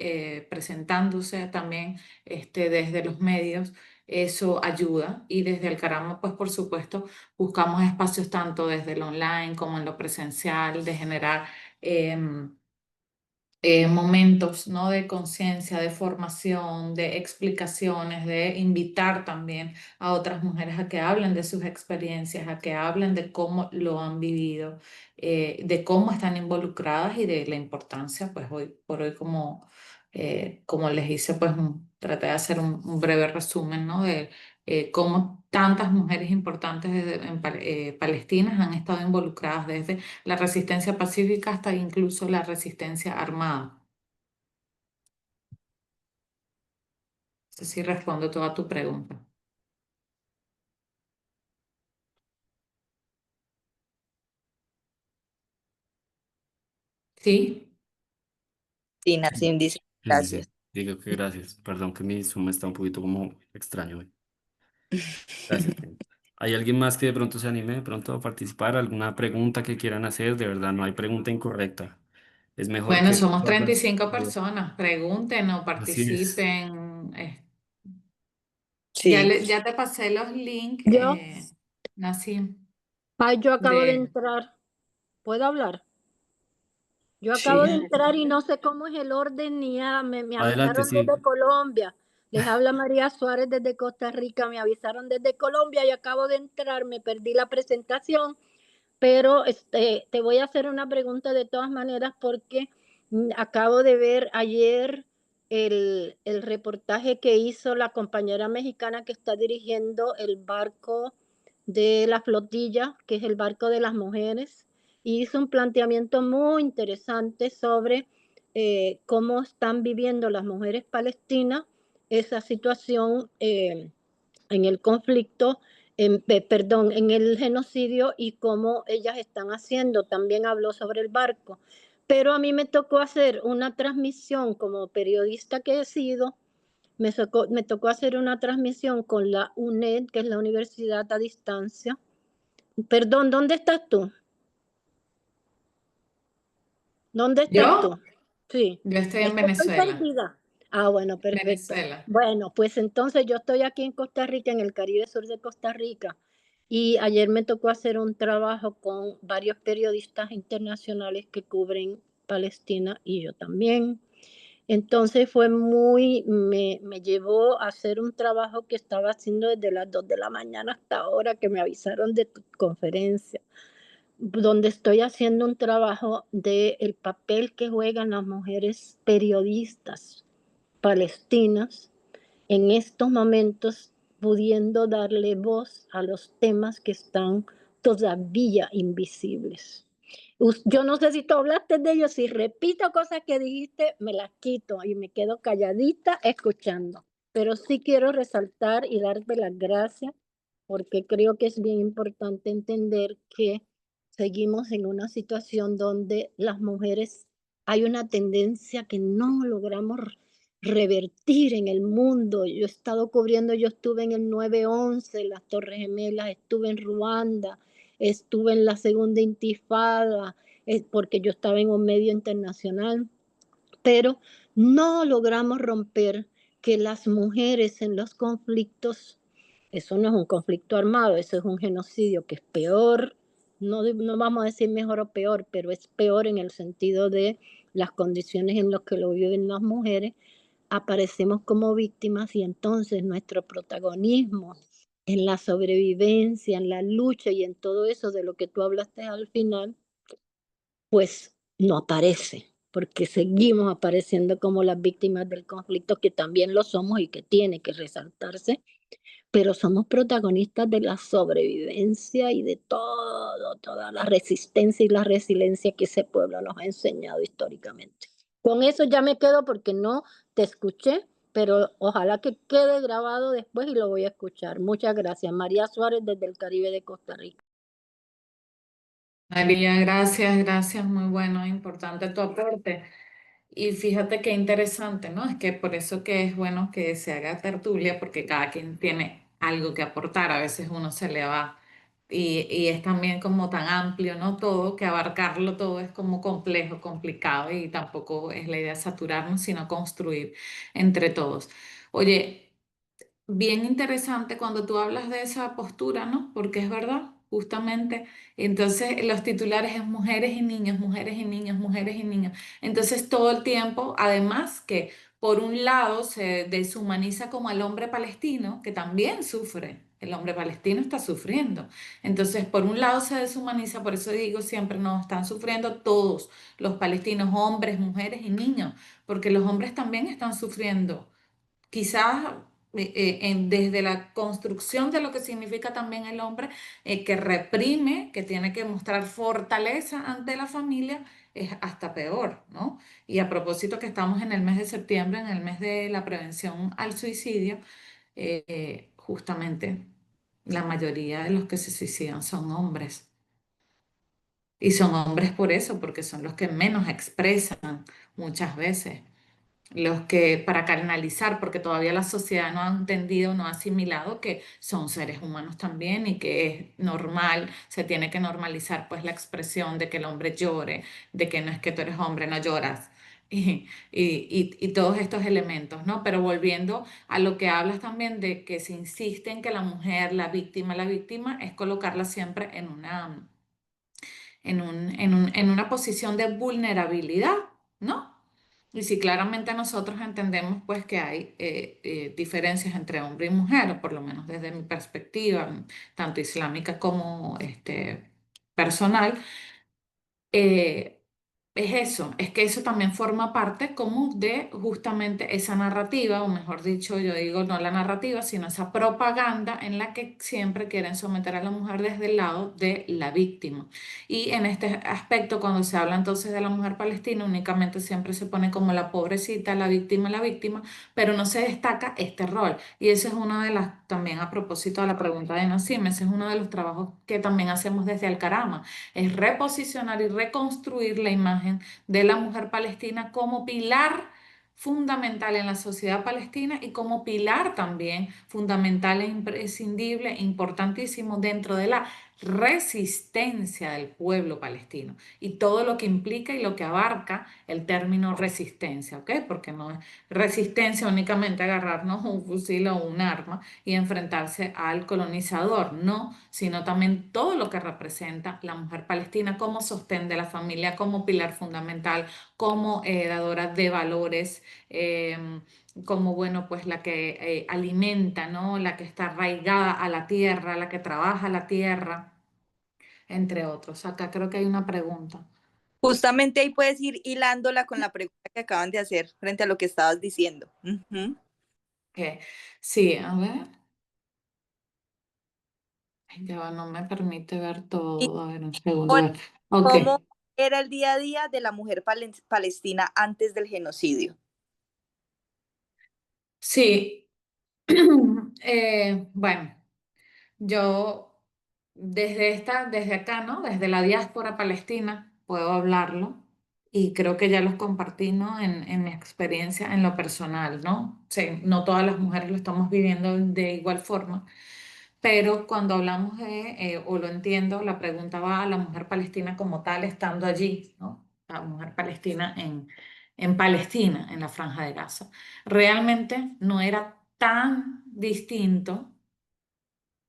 presentándose también desde los medios, eso ayuda. Y desde el Caramba, pues por supuesto, buscamos espacios tanto desde el online como en lo presencial, de generar... momentos, ¿no? De conciencia, de formación, de explicaciones, de invitar también a otras mujeres a que hablen de sus experiencias, a que hablen de cómo lo han vivido, de cómo están involucradas y de la importancia, pues hoy por hoy, como les hice, pues traté de hacer un breve resumen, ¿no? De cómo tantas mujeres importantes palestinas han estado involucradas desde la resistencia pacífica hasta incluso la resistencia armada. No sé si respondo toda tu pregunta. ¿Sí? Sí, Sí, Nassim dice sí, sí, gracias. sí. Digo que gracias. Perdón que mi Zoom está un poquito como extraño hoy. Gracias. ¿Hay alguien más que de pronto se anime de pronto a participar? ¿Alguna pregunta que quieran hacer? De verdad, no hay pregunta incorrecta. Es mejor Bueno, que somos todas treinta y las... cinco personas. Pregunten o Así es. participen. Sí, Ya te pasé los links, Yo, Nassim, yo acabo de de... entrar. ¿Puedo hablar? Yo acabo de Sí. entrar y no sé cómo es el orden ni nada. Me Adelante, avisaron sí. desde Colombia. Les habla María Suárez desde Costa Rica. Me avisaron desde Colombia y acabo de entrar. Me perdí la presentación, pero te voy a hacer una pregunta de todas maneras porque acabo de ver ayer el reportaje que hizo la compañera mexicana que está dirigiendo el barco de la flotilla, que es el barco de las mujeres, y hizo un planteamiento muy interesante sobre cómo están viviendo las mujeres palestinas esa situación en el conflicto, perdón, en el genocidio y cómo ellas están haciendo. También habló sobre el barco. Pero a mí me tocó hacer una transmisión como periodista que he sido, me tocó hacer una transmisión con la UNED, que es la Universidad a Distancia. Perdón, ¿dónde estás tú? ¿Dónde estás tú? ¿Yo? Sí, Yo estoy es en que estoy Venezuela. perdida. Ah, bueno, perfecto. Venezuela. Bueno, pues entonces yo estoy aquí en Costa Rica, en el Caribe Sur de Costa Rica, y ayer me tocó hacer un trabajo con varios periodistas internacionales que cubren Palestina y yo también. Entonces me llevó a hacer un trabajo que estaba haciendo desde las 2 de la mañana hasta ahora que me avisaron de tu conferencia, donde estoy haciendo un trabajo de el papel que juegan las mujeres periodistas palestinas en estos momentos, pudiendo darle voz a los temas que están todavía invisibles. Yo no sé si tú hablaste de ellos, si repito cosas que dijiste, me las quito y me quedo calladita escuchando. Pero sí quiero resaltar y darte las gracias porque creo que es bien importante entender que seguimos en una situación donde las mujeres hay una tendencia que no logramos revertir en el mundo. Yo he estado cubriendo, yo estuve en el 9/11, las Torres Gemelas, estuve en Ruanda, estuve en la segunda intifada, porque yo estaba en un medio internacional, pero no logramos romper que las mujeres en los conflictos, eso no es un conflicto armado, eso es un genocidio que es peor, no vamos a decir mejor o peor, pero es peor en el sentido de las condiciones en las que lo viven las mujeres, aparecemos como víctimas y entonces nuestro protagonismo en la sobrevivencia, en la lucha y en todo eso de lo que tú hablaste al final, pues no aparece, porque seguimos apareciendo como las víctimas del conflicto, que también lo somos y que tiene que resaltarse, pero somos protagonistas de la sobrevivencia y de todo, toda la resistencia y la resiliencia que ese pueblo nos ha enseñado históricamente. Con eso ya me quedo porque no te escuché, pero ojalá que quede grabado después y lo voy a escuchar. Muchas gracias. María Suárez desde el Caribe de Costa Rica. María, gracias, gracias, muy bueno, importante tu aporte. Y fíjate qué interesante, ¿no? Es que por eso que es bueno que se haga tertulia, porque cada quien tiene algo que aportar, a veces uno se le va y es también como tan amplio, ¿no? Todo, que abarcarlo todo es como complejo, complicado y tampoco es la idea saturarnos, sino construir entre todos. Oye, bien interesante cuando tú hablas de esa postura, ¿no? Porque es verdad, justamente. Entonces, los titulares es mujeres y niños, mujeres y niños, mujeres y niños. Entonces, todo el tiempo, además que por un lado se deshumaniza como al hombre palestino, que también sufre. El hombre palestino está sufriendo. Entonces, por un lado se deshumaniza, por eso digo siempre, no, están sufriendo todos los palestinos, hombres, mujeres y niños, porque los hombres también están sufriendo quizás desde la construcción de lo que significa también el hombre, que reprime, que tiene que mostrar fortaleza ante la familia, es hasta peor, ¿no? Y a propósito que estamos en el mes de septiembre, en el mes de la prevención al suicidio, justamente la mayoría de los que se suicidan son hombres. Y son hombres por eso, porque son los que menos expresan muchas veces los que para canalizar, porque todavía la sociedad no ha entendido, no ha asimilado que son seres humanos también y que es normal, se tiene que normalizar pues la expresión de que el hombre llore, de que no es que tú eres hombre, no lloras. Y todos estos elementos, ¿no? Pero volviendo a lo que hablas también de que se insiste en que la mujer, la víctima es colocarla siempre en en una posición de vulnerabilidad, ¿no? Y si claramente nosotros entendemos pues que hay diferencias entre hombre y mujer, o por lo menos desde mi perspectiva, tanto islámica como personal, eh, es eso, es que eso también forma parte como de justamente esa narrativa, o mejor dicho, yo digo no la narrativa, sino esa propaganda en la que siempre quieren someter a la mujer desde el lado de la víctima. Y en este aspecto, cuando se habla entonces de la mujer palestina, únicamente siempre se pone como la pobrecita, la víctima, pero no se destaca este rol. Y ese es uno de las, también a propósito de la pregunta de Nasim, ese es uno de los trabajos que también hacemos desde Alcarama, es reposicionar y reconstruir la imagen de la mujer palestina como pilar fundamental en la sociedad palestina y como pilar también fundamental e imprescindible, importantísimo dentro de la resistencia del pueblo palestino y todo lo que implica y lo que abarca el término resistencia, ¿ok? Porque no es resistencia únicamente agarrarnos un fusil o un arma y enfrentarse al colonizador, no, sino también todo lo que representa la mujer palestina como sostén de la familia, como pilar fundamental, como dadora de valores, como, bueno, pues la que alimenta, ¿no? La que está arraigada a la tierra, la que trabaja la tierra, entre otros. Acá creo que hay una pregunta. Justamente ahí puedes ir hilándola con la pregunta que acaban de hacer frente a lo que estabas diciendo. Ujú. Que sí, a ver. Ay, ya va, no me permite ver Y todo. A ver, un segundo. A Moni, ver. Ok. ¿cómo era el día a día de la mujer palestina antes del genocidio? Sí. Bueno, yo desde acá, ¿no? Desde la diáspora palestina puedo hablarlo y creo que ya los compartí, ¿no? En mi experiencia, en lo personal, ¿no? Sí, no todas las mujeres lo estamos viviendo de igual forma, pero cuando hablamos o lo entiendo, la pregunta va a la mujer palestina como tal, estando allí, ¿no? La mujer palestina en Palestina, en la Franja de Gaza. Realmente no era tan distinto,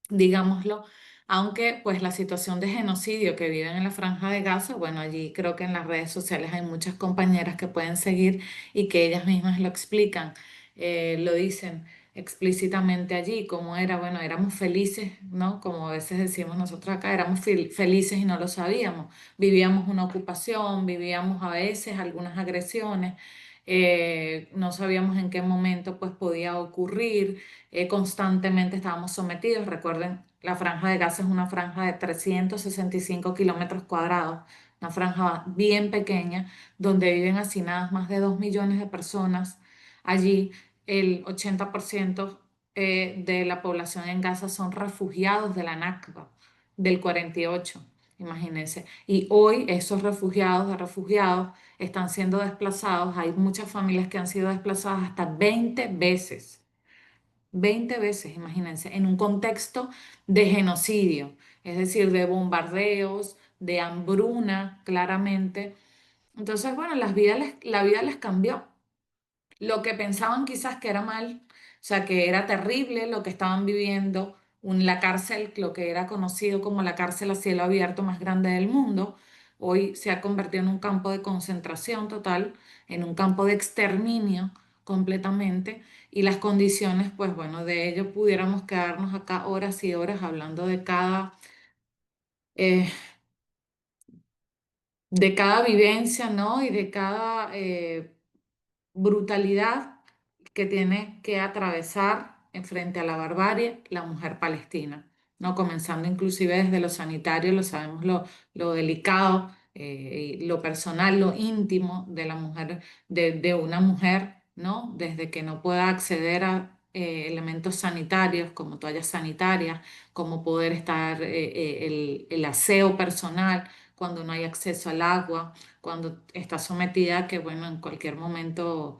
digámoslo, aunque pues la situación de genocidio que viven en la Franja de Gaza, bueno, allí creo que en las redes sociales hay muchas compañeras que pueden seguir y que ellas mismas lo explican, lo dicen explícitamente allí, cómo era, bueno, éramos felices, ¿no? Como a veces decimos nosotros acá, éramos felices y no lo sabíamos, vivíamos una ocupación, vivíamos a veces algunas agresiones, no sabíamos en qué momento pues podía ocurrir, constantemente estábamos sometidos. Recuerden, la franja de Gaza es una franja de 365 kilómetros cuadrados, una franja bien pequeña, donde viven hacinadas más de 2 millones de personas. Allí el 80% de la población en Gaza son refugiados de la Nakba, del 48, imagínense. Y hoy esos refugiados están siendo desplazados. Hay muchas familias que han sido desplazadas hasta 20 veces. 20 veces, imagínense, en un contexto de genocidio, es decir, de bombardeos, de hambruna, claramente. Entonces, bueno, la vida les cambió. Lo que pensaban quizás que era mal, o sea, que era terrible lo que estaban viviendo, la cárcel, lo que era conocido como la cárcel a cielo abierto más grande del mundo, hoy se ha convertido en un campo de concentración total, en un campo de exterminio completamente, y las condiciones, pues bueno, de ello pudiéramos quedarnos acá horas y horas hablando eh, de cada vivencia, ¿no? Y de cada brutalidad que tiene que atravesar en frente a la barbarie la mujer palestina, ¿no? Comenzando inclusive desde lo sanitario, lo sabemos lo delicado, y lo personal, lo íntimo de la mujer, de una mujer, ¿no? Desde que no pueda acceder a elementos sanitarios como toallas sanitarias, como poder estar el aseo personal cuando no hay acceso al agua, cuando está sometida a que, bueno, en cualquier momento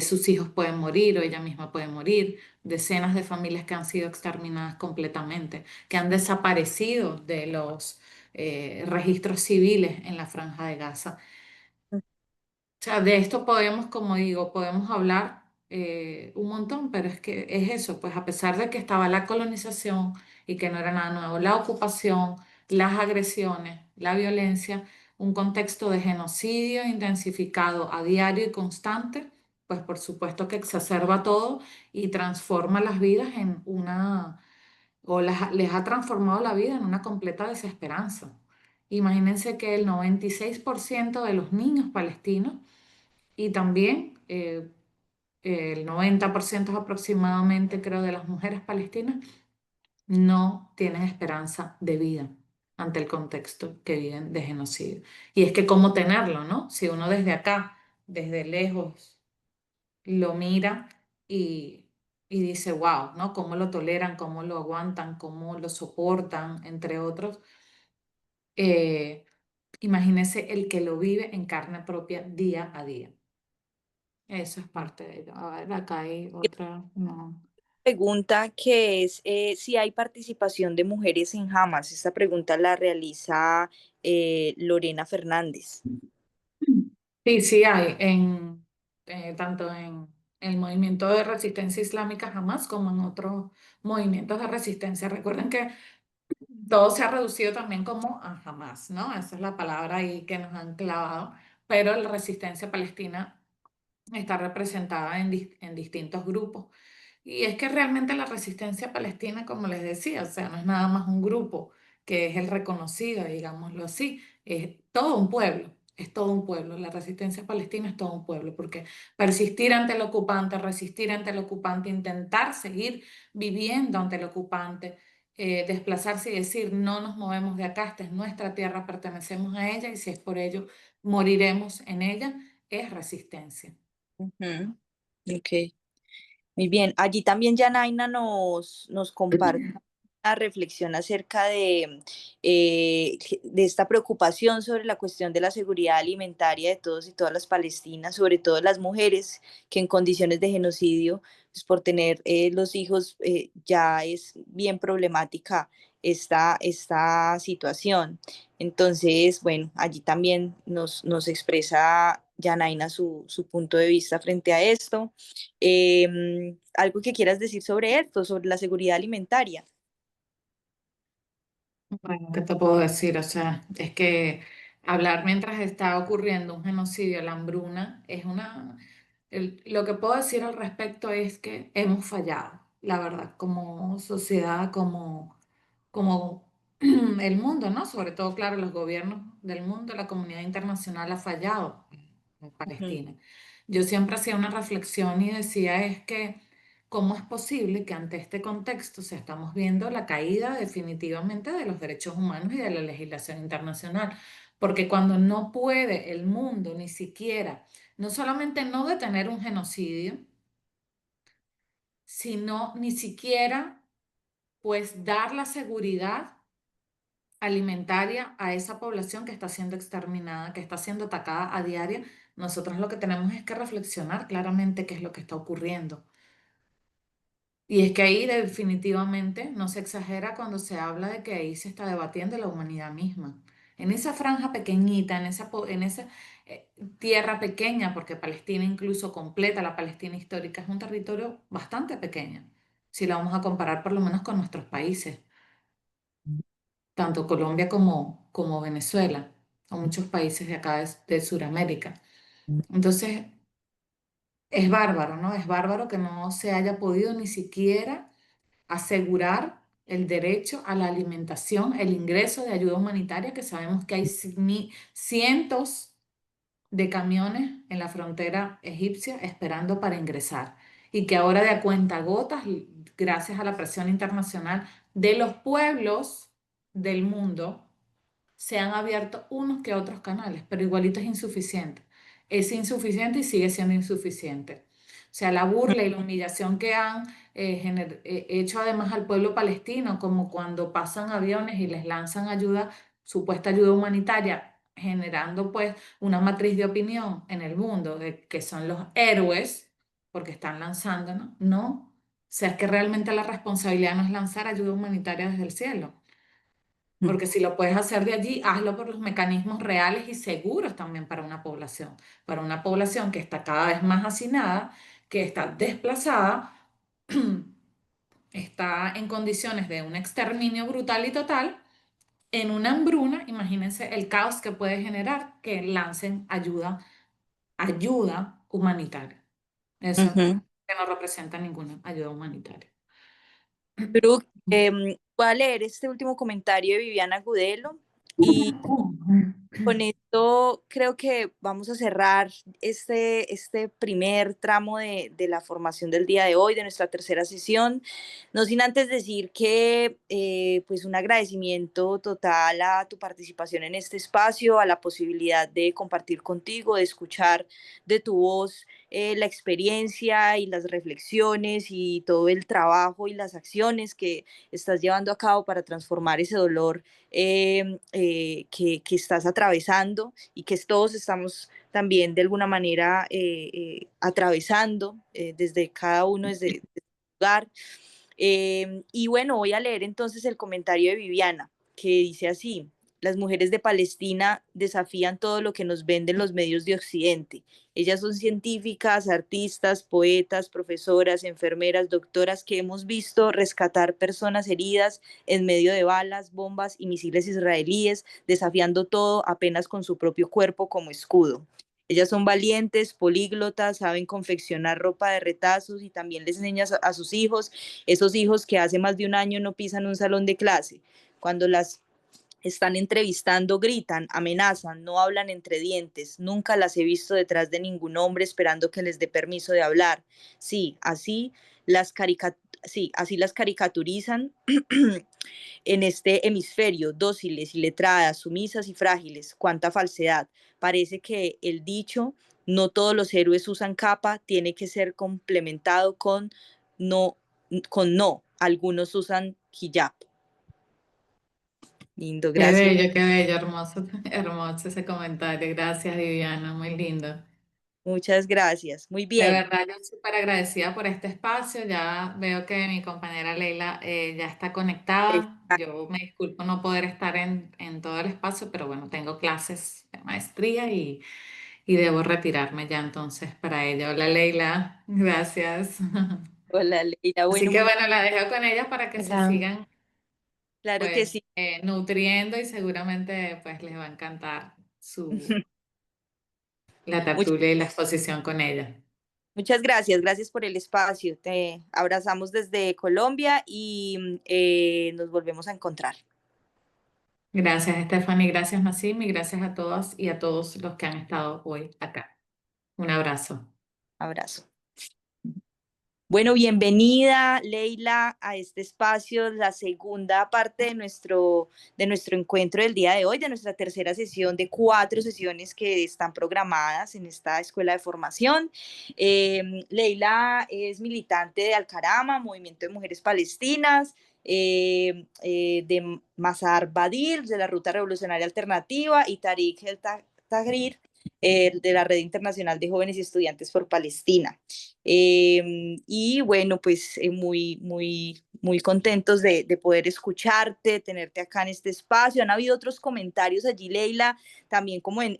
sus hijos pueden morir o ella misma puede morir, decenas de familias que han sido exterminadas completamente, que han desaparecido de los registros civiles en la Franja de Gaza. O sea, de esto podemos, como digo, podemos hablar un montón, pero es que es eso, pues a pesar de que estaba la colonización y que no era nada nuevo, la ocupación, las agresiones, la violencia, un contexto de genocidio intensificado a diario y constante, pues por supuesto que exacerba todo y transforma las vidas en les ha transformado la vida en una completa desesperanza. Imagínense que el 96% de los niños palestinos y también el 90% aproximadamente, creo, de las mujeres palestinas no tienen esperanza de vida ante el contexto que viven de genocidio. Y es que cómo tenerlo, ¿no? Si uno desde acá, desde lejos, lo mira y dice, wow, ¿no? Cómo lo toleran, cómo lo aguantan, cómo lo soportan, entre otros. Eh, Imagínese el que lo vive en carne propia día a día. Eso es parte de ello. A ver, acá hay otra. No. Pregunta que es si hay participación de mujeres en Hamas. Esta pregunta la realiza Lorena Fernández. Sí, sí hay, tanto en el movimiento de resistencia islámica Hamas como en otros movimientos de resistencia. Recuerden que todo se ha reducido también como a Hamas, ¿no? Esa es la palabra ahí que nos han clavado, pero la resistencia palestina está representada en distintos grupos. Y es que realmente la resistencia palestina, como les decía, o sea, no es nada más un grupo que es el reconocido, digámoslo así, es todo un pueblo, es todo un pueblo. La resistencia palestina es todo un pueblo, porque persistir ante el ocupante, resistir ante el ocupante, intentar seguir viviendo ante el ocupante, desplazarse y decir, no nos movemos de acá, esta es nuestra tierra, pertenecemos a ella y si es por ello, moriremos en ella, es resistencia. Ujú. Ok, muy bien. Allí también Janaina nos comparte. una reflexión acerca de esta preocupación sobre la cuestión de la seguridad alimentaria de todos y todas las palestinas, sobre todo las mujeres que en condiciones de genocidio, pues por tener los hijos, ya es bien problemática esta situación. Entonces, bueno, allí también nos expresa Yanaina su punto de vista frente a esto. Algo que quieras decir sobre esto, sobre la seguridad alimentaria. Bueno, ¿qué te puedo decir? O sea, es que hablar mientras está ocurriendo un genocidio, la hambruna, es una... lo que puedo decir al respecto es que hemos fallado, la verdad, como sociedad, como el mundo, ¿no? Sobre todo, claro, los gobiernos del mundo, la comunidad internacional ha fallado en Ujú, Palestina. Yo siempre hacía una reflexión y decía es que, ¿cómo es posible que ante este contexto, o sea, estamos viendo la caída definitivamente de los derechos humanos y de la legislación internacional? Porque cuando no puede el mundo ni siquiera, no solamente no detener un genocidio, sino ni siquiera pues dar la seguridad alimentaria a esa población que está siendo exterminada, que está siendo atacada a diario, nosotros lo que tenemos es que reflexionar claramente qué es lo que está ocurriendo. Y es que ahí definitivamente no se exagera cuando se habla de que ahí se está debatiendo la humanidad misma. En esa franja pequeñita, en esa tierra pequeña, porque Palestina incluso completa, la Palestina histórica, es un territorio bastante pequeño, si la vamos a comparar por lo menos con nuestros países, tanto Colombia como Venezuela, o muchos países de acá de Sudamérica. Entonces, es bárbaro, ¿no? Es bárbaro que no se haya podido ni siquiera asegurar el derecho a la alimentación, el ingreso de ayuda humanitaria, que sabemos que hay cientos de camiones en la frontera egipcia esperando para ingresar y que ahora de a cuentagotas, gracias a la presión internacional de los pueblos del mundo, se han abierto unos que otros canales, pero igualito es insuficiente. Es insuficiente y sigue siendo insuficiente. O sea, la burla y la humillación que han hecho además al pueblo palestino, como cuando pasan aviones y les lanzan ayuda, supuesta ayuda humanitaria, generando pues una matriz de opinión en el mundo de que son los héroes, porque están lanzando, ¿no? No. O sea, es que realmente la responsabilidad no es lanzar ayuda humanitaria desde el cielo. ujú, Porque si lo puedes hacer de allí, hazlo por los mecanismos reales y seguros también para una población que está cada vez más hacinada, que está desplazada, está en condiciones de un exterminio brutal y total, en una hambruna, imagínense el caos que puede generar que lancen ayuda humanitaria. Eso ujú. que no representa ninguna ayuda humanitaria. Brooke, voy a leer este último comentario de Viviana Gudelo y con esto creo que vamos a cerrar este primer tramo de la formación del día de hoy, de nuestra tercera sesión. No sin antes decir que pues un agradecimiento total a tu participación en este espacio, a la posibilidad de compartir contigo, de escuchar de tu voz la experiencia y las reflexiones y todo el trabajo y las acciones que estás llevando a cabo para transformar ese dolor que estás atravesando y que todos estamos también de alguna manera atravesando desde cada uno, desde su lugar. Y bueno, voy a leer entonces el comentario de Viviana, que dice así: las mujeres de Palestina desafían todo lo que nos venden los medios de Occidente. Ellas son científicas, artistas, poetas, profesoras, enfermeras, doctoras que hemos visto rescatar personas heridas en medio de balas, bombas y misiles israelíes, desafiando todo apenas con su propio cuerpo como escudo. Ellas son valientes, políglotas, saben confeccionar ropa de retazos y también les enseñan a sus hijos, esos hijos que hace más de un año no pisan un salón de clase. Cuando las están entrevistando, gritan, amenazan, no hablan entre dientes. Nunca las he visto detrás de ningún hombre esperando que les dé permiso de hablar. Sí, así las caricaturizan en este hemisferio, dóciles y letradas, sumisas y frágiles. Cuánta falsedad. Parece que el dicho, no todos los héroes usan capa, tiene que ser complementado con no, algunos usan hijab. Lindo, gracias. Qué bello, hermoso, hermoso ese comentario. Gracias, Viviana, muy lindo. Muchas gracias. Muy De bien. verdad, yo súper agradecida por este espacio. Ya veo que mi compañera Leila ya está conectada. Yo me disculpo no poder estar en todo el espacio, pero bueno, tengo clases de maestría y debo retirarme ya entonces para ello. Hola, Leila, gracias. Hola, Leila. Así Bueno, que muy bueno, la dejo con ella para que se Hola. sigan claro que pues sí. nutriendo y seguramente pues les va a encantar la Muchas, tertulia y la exposición con ella. muchas gracias. Gracias por el espacio. Te abrazamos desde Colombia y nos volvemos a encontrar. Gracias, Stephanie, gracias, Nassim, y gracias a todas y a todos los que han estado hoy acá. Un abrazo. Abrazo. Bueno, bienvenida, Leila, a este espacio, la segunda parte de nuestro encuentro del día de hoy, de nuestra tercera sesión de 4 sesiones que están programadas en esta escuela de formación. Leila es militante de Al-Karama, Movimiento de Mujeres Palestinas, de Mazar Badir, de la Ruta Revolucionaria Alternativa, y Tariq El Tahrir, de la Red Internacional de Jóvenes y Estudiantes por Palestina. Y bueno, pues muy contentos de poder escucharte, tenerte acá en este espacio. Han habido otros comentarios allí, Leila, también como en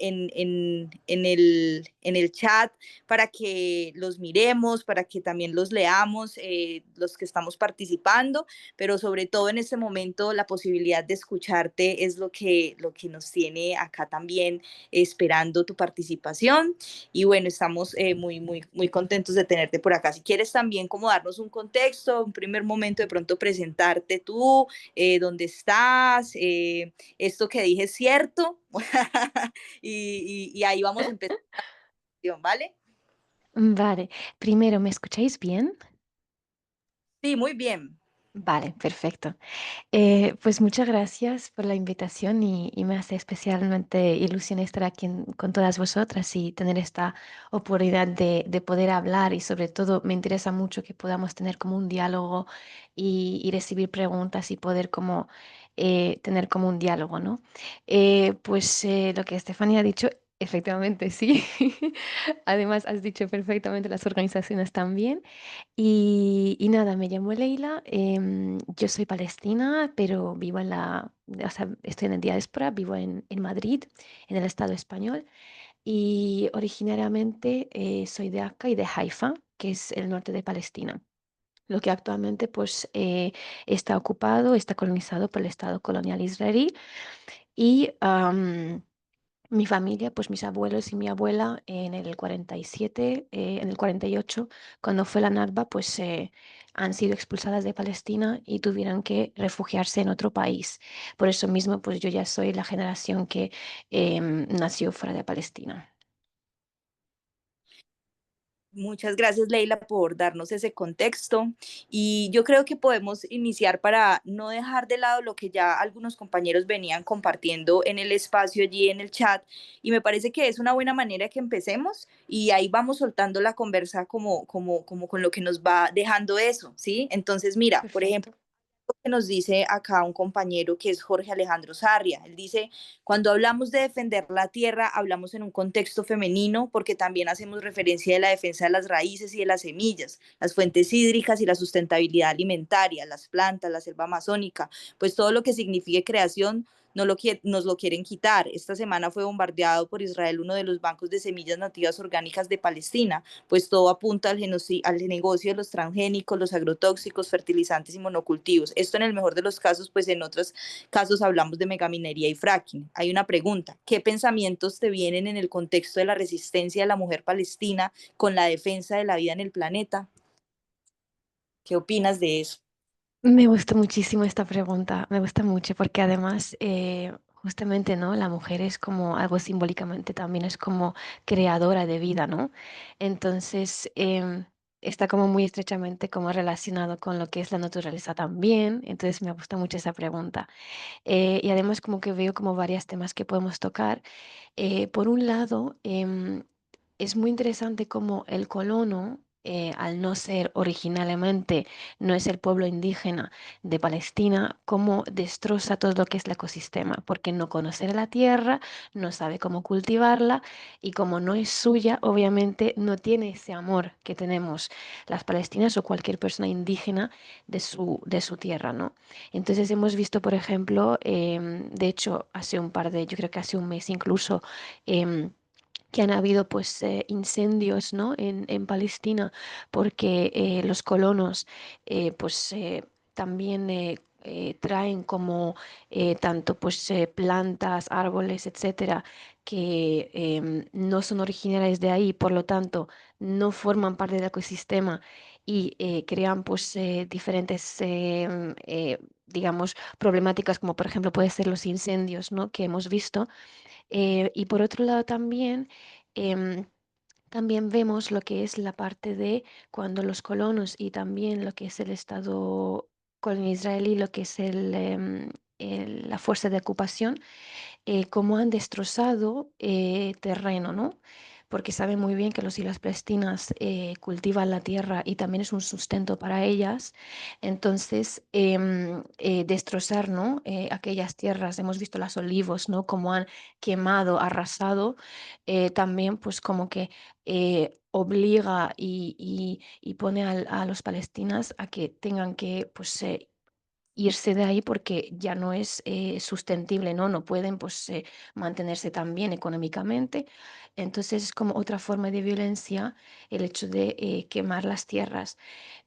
el chat, para que los miremos, para que también los leamos, los que estamos participando, pero sobre todo en este momento la posibilidad de escucharte es lo que nos tiene acá también esperando tu participación. Y bueno, estamos muy contentos de tenerte por acá. Si quieres también como darnos un contexto, un primer momento de pronto presentarte tú, dónde estás, esto que dije es cierto, y ahí vamos a empezar, ¿vale? Vale, primero, ¿me escucháis bien? Sí, muy bien. Vale, perfecto. Pues muchas gracias por la invitación y me hace especialmente ilusión estar aquí con todas vosotras y tener esta oportunidad de poder hablar y sobre todo me interesa mucho que podamos tener como un diálogo y recibir preguntas y poder como tener como un diálogo, ¿no? Lo que Estefanía ha dicho, efectivamente sí. Además, has dicho perfectamente las organizaciones también. Y nada, me llamo Leila, yo soy palestina, pero vivo o sea, estoy en el diáspora, vivo en Madrid, en el Estado español, y originariamente soy de Acá y de Haifa, que es el norte de Palestina, lo que actualmente pues está ocupado, está colonizado por el Estado colonial israelí y... mi familia, pues mis abuelos y mi abuela en el 47, en el 48, cuando fue la Nakba, pues han sido expulsadas de Palestina y tuvieron que refugiarse en otro país. Por eso mismo, pues yo ya soy la generación que nació fuera de Palestina. Muchas gracias, Leila, por darnos ese contexto. Y yo creo que podemos iniciar para no dejar de lado lo que ya algunos compañeros venían compartiendo en el espacio allí en el chat. Y me parece que es una buena manera que empecemos y ahí vamos soltando la conversa como con lo que nos va dejando eso, ¿sí? Entonces, mira, por ejemplo, Perfecto. que nos dice acá un compañero que es Jorge Alejandro Sarria. Él dice, cuando hablamos de defender la tierra, hablamos en un contexto femenino porque también hacemos referencia de la defensa de las raíces y de las semillas, las fuentes hídricas y la sustentabilidad alimentaria, las plantas, la selva amazónica, pues todo lo que signifique creación nos lo quieren quitar. Esta semana fue bombardeado por Israel uno de los bancos de semillas nativas orgánicas de Palestina, pues todo apunta al negocio de los transgénicos, los agrotóxicos, fertilizantes y monocultivos. Esto en el mejor de los casos, pues en otros casos hablamos de megaminería y fracking. Hay una pregunta, ¿qué pensamientos te vienen en el contexto de la resistencia de la mujer palestina con la defensa de la vida en el planeta? ¿Qué opinas de eso? Me gusta muchísimo esta pregunta, me gusta mucho porque además justamente, ¿no? La mujer es como algo simbólicamente también es como creadora de vida, ¿no? Entonces está como muy estrechamente como relacionado con lo que es la naturaleza también, entonces me gusta mucho esa pregunta. Y además como que veo como varios temas que podemos tocar. Por un lado, es muy interesante como el colono al no ser originalmente, no es el pueblo indígena de Palestina, cómo destroza todo lo que es el ecosistema, porque no conoce la tierra, no sabe cómo cultivarla y como no es suya, obviamente no tiene ese amor que tenemos las palestinas o cualquier persona indígena de su tierra, ¿no? Entonces hemos visto, por ejemplo, de hecho, yo creo que hace un mes incluso, em, que han habido pues incendios, ¿no? En Palestina porque los colonos pues también traen como tanto pues plantas, árboles, etcétera, que no son originarias de ahí, por lo tanto no forman parte del ecosistema y crean pues diferentes digamos problemáticas como por ejemplo puede ser los incendios, ¿no? Que hemos visto. Y por otro lado también, em, también vemos lo que es la parte de cuando los colonos y también lo que es el Estado colonial israelí, lo que es la fuerza de ocupación, cómo han destrozado terreno, ¿no? Porque saben muy bien que los y las palestinas cultivan la tierra y también es un sustento para ellas. Entonces, destrozar, ¿no? Aquellas tierras, hemos visto los olivos, ¿no? Cómo han quemado, arrasado, también pues como que obliga y pone a los palestinos a que tengan que pues irse de ahí porque ya no es sustentable, ¿no? No pueden pues mantenerse tan bien económicamente. Entonces es como otra forma de violencia el hecho de quemar las tierras.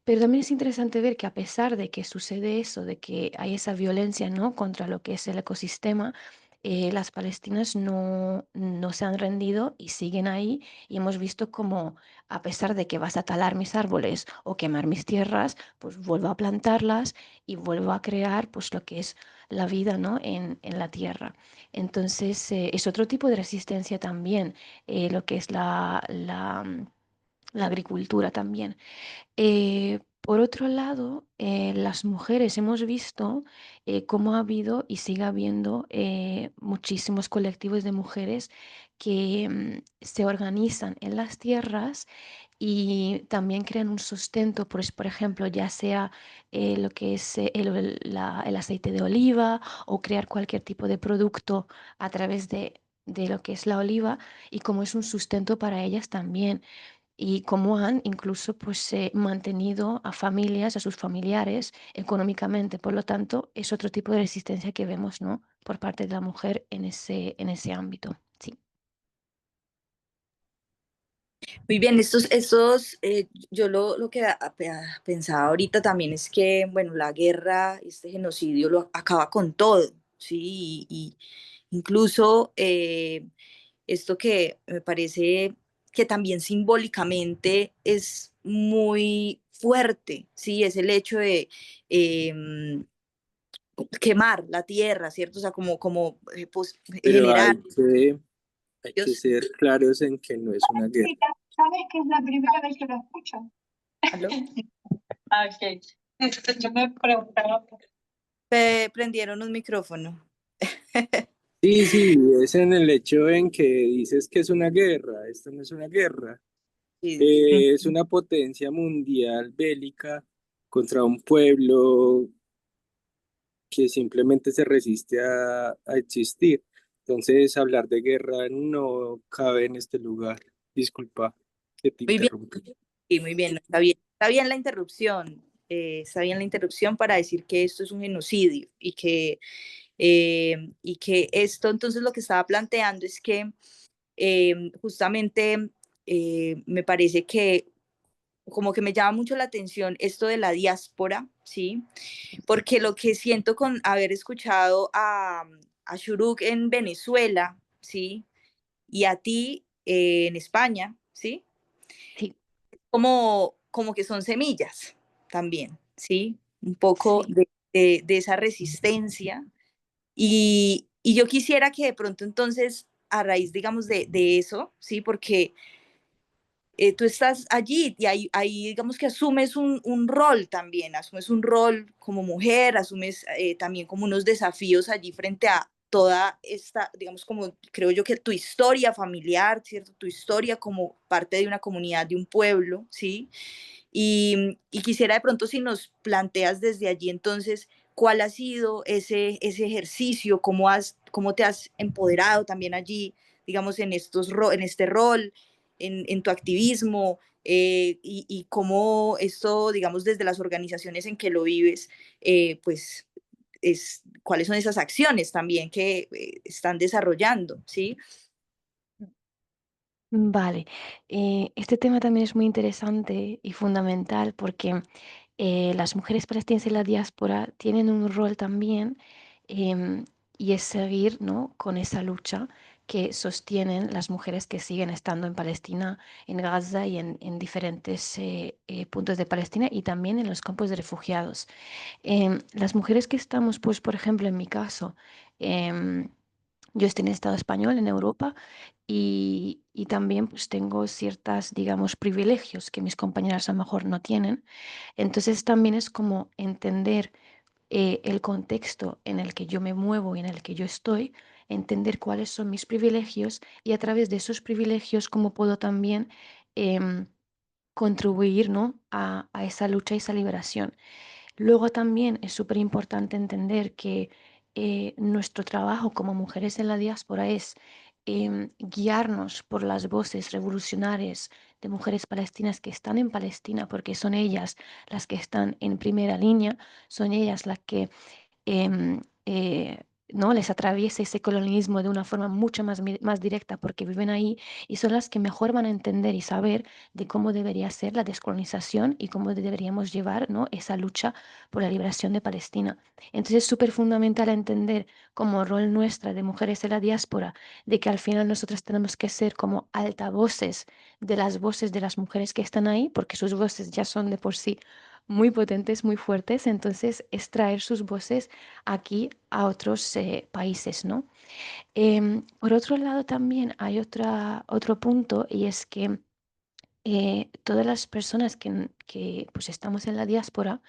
Pero también es interesante ver que a pesar de que sucede eso, de que hay esa violencia, ¿no? Contra lo que es el ecosistema, las palestinas no se han rendido y siguen ahí. Y hemos visto como a pesar de que vas a talar mis árboles o quemar mis tierras, pues vuelvo a plantarlas y vuelvo a crear pues lo que es la vida, ¿no? En la tierra. Entonces es otro tipo de resistencia también, lo que es la agricultura también. Por otro lado, las mujeres hemos visto cómo ha habido y sigue habiendo muchísimos colectivos de mujeres que se organizan en las tierras y también crean un sustento, por ejemplo, ya sea lo que es el aceite de oliva o crear cualquier tipo de producto a través de lo que es la oliva y como es un sustento para ellas también y cómo han incluso pues mantenido a familias, a sus familiares económicamente. Por lo tanto, es otro tipo de resistencia que vemos, ¿no? Por parte de la mujer en ese ámbito. Sí. Muy bien, yo lo que pensaba ahorita también es que, bueno, la guerra, este genocidio lo acaba con todo, ¿sí? Y incluso esto que me parece que también simbólicamente es muy fuerte, ¿sí? Es el hecho de quemar la tierra, ¿cierto? O sea, pues, Pero generar... hay que Dios, ser claros en que no es una guerra. ¿Sabes que es la primera vez que lo escucho? ¿aló? Ok. Yo me preguntaba. Prendieron un micrófono. Sí, sí, es en el hecho en que dices que es una guerra. Esto no es una guerra. Sí. Es una potencia mundial bélica contra un pueblo que simplemente se resiste a existir. Entonces, hablar de guerra no cabe en este lugar. Disculpa que te Muy bien, interrumpí. sí, muy bien, está bien la interrupción, está bien la interrupción para decir que esto es un genocidio y que esto entonces lo que estaba planteando es que justamente me parece que como que me llama mucho la atención esto de la diáspora, ¿sí? Porque lo que siento con haber escuchado a Shuruk en Venezuela, ¿sí? Y a ti en España, ¿sí? Sí, Como que son semillas también, ¿sí? Un poco sí. de esa resistencia. Y yo quisiera que de pronto entonces, a raíz, digamos, de eso, ¿sí? Porque tú estás allí y ahí digamos que asumes un rol también, asumes un rol como mujer, asumes también como unos desafíos allí frente toda esta, digamos, como creo yo que tu historia familiar, ¿cierto? Tu historia como parte de una comunidad, de un pueblo, ¿sí? Y quisiera de pronto si nos planteas desde allí entonces cuál ha sido ese ejercicio, cómo te has empoderado también allí, digamos, en este rol, en tu activismo, y cómo esto, digamos, desde las organizaciones en que lo vives, pues, cuáles son esas acciones también que están desarrollando, ¿sí? Vale, este tema también es muy interesante y fundamental porque las mujeres palestinas en la diáspora tienen un rol también, em, y es seguir, ¿no?, con esa lucha que sostienen las mujeres que siguen estando en Palestina, en Gaza y en diferentes puntos de Palestina y también en los campos de refugiados. Las mujeres que estamos, pues por ejemplo en mi caso, em, yo estoy en el Estado español, en Europa, y también pues tengo ciertas, digamos, privilegios que mis compañeras a lo mejor no tienen. Entonces también es como entender el contexto en el que yo me muevo y en el que yo estoy, entender cuáles son mis privilegios y a través de esos privilegios cómo puedo también em, contribuir, ¿no?, a esa lucha y esa liberación. Luego también es súper importante entender que nuestro trabajo como mujeres en la diáspora es guiarnos por las voces revolucionarias de mujeres palestinas que están en Palestina, porque son ellas las que están en primera línea, son ellas las que em, ¿no?, les atraviesa ese colonialismo de una forma mucho más directa porque viven ahí y son las que mejor van a entender y saber de cómo debería ser la descolonización y cómo deberíamos llevar, ¿no?, esa lucha por la liberación de Palestina. Entonces es súper fundamental entender como rol nuestra de mujeres en la diáspora, de que al final nosotras tenemos que ser como altavoces de las voces de las mujeres que están ahí, porque sus voces ya son de por sí muy potentes, muy fuertes, entonces es traer sus voces aquí a otros países, ¿no? Por otro lado, también hay otro punto y es que todas las personas que pues estamos en la diáspora,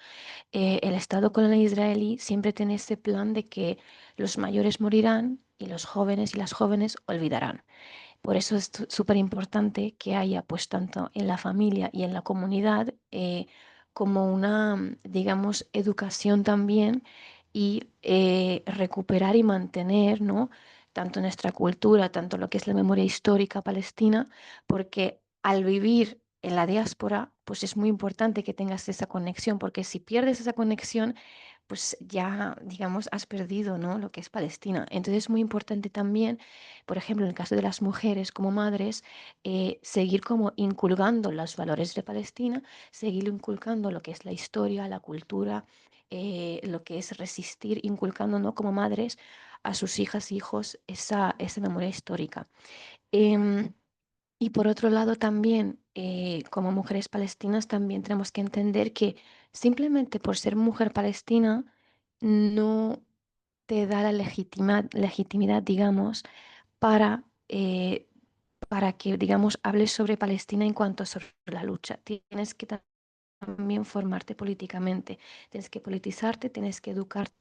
el Estado colonial israelí siempre tiene ese plan de que los mayores morirán y los jóvenes y las jóvenes olvidarán. Por eso es súper importante que haya, pues, tanto en la familia y en la comunidad, como una, digamos, educación también y recuperar y mantener, ¿no?, tanto nuestra cultura, tanto lo que es la memoria histórica palestina, porque al vivir en la diáspora, pues es muy importante que tengas esa conexión, porque si pierdes esa conexión, pues ya, digamos, has perdido, ¿no?, lo que es Palestina. Entonces es muy importante también, por ejemplo, en el caso de las mujeres como madres, seguir como inculcando los valores de Palestina, seguir inculcando lo que es la historia, la cultura, lo que es resistir, inculcando, ¿no?, como madres a sus hijas e hijos esa memoria histórica. Em, y por otro lado también, como mujeres palestinas, también tenemos que entender que simplemente por ser mujer palestina no te da la legitimidad, digamos, para, para que, digamos, hables sobre Palestina en cuanto sobre la lucha. Tienes que también formarte políticamente, tienes que politizarte, tienes que educarte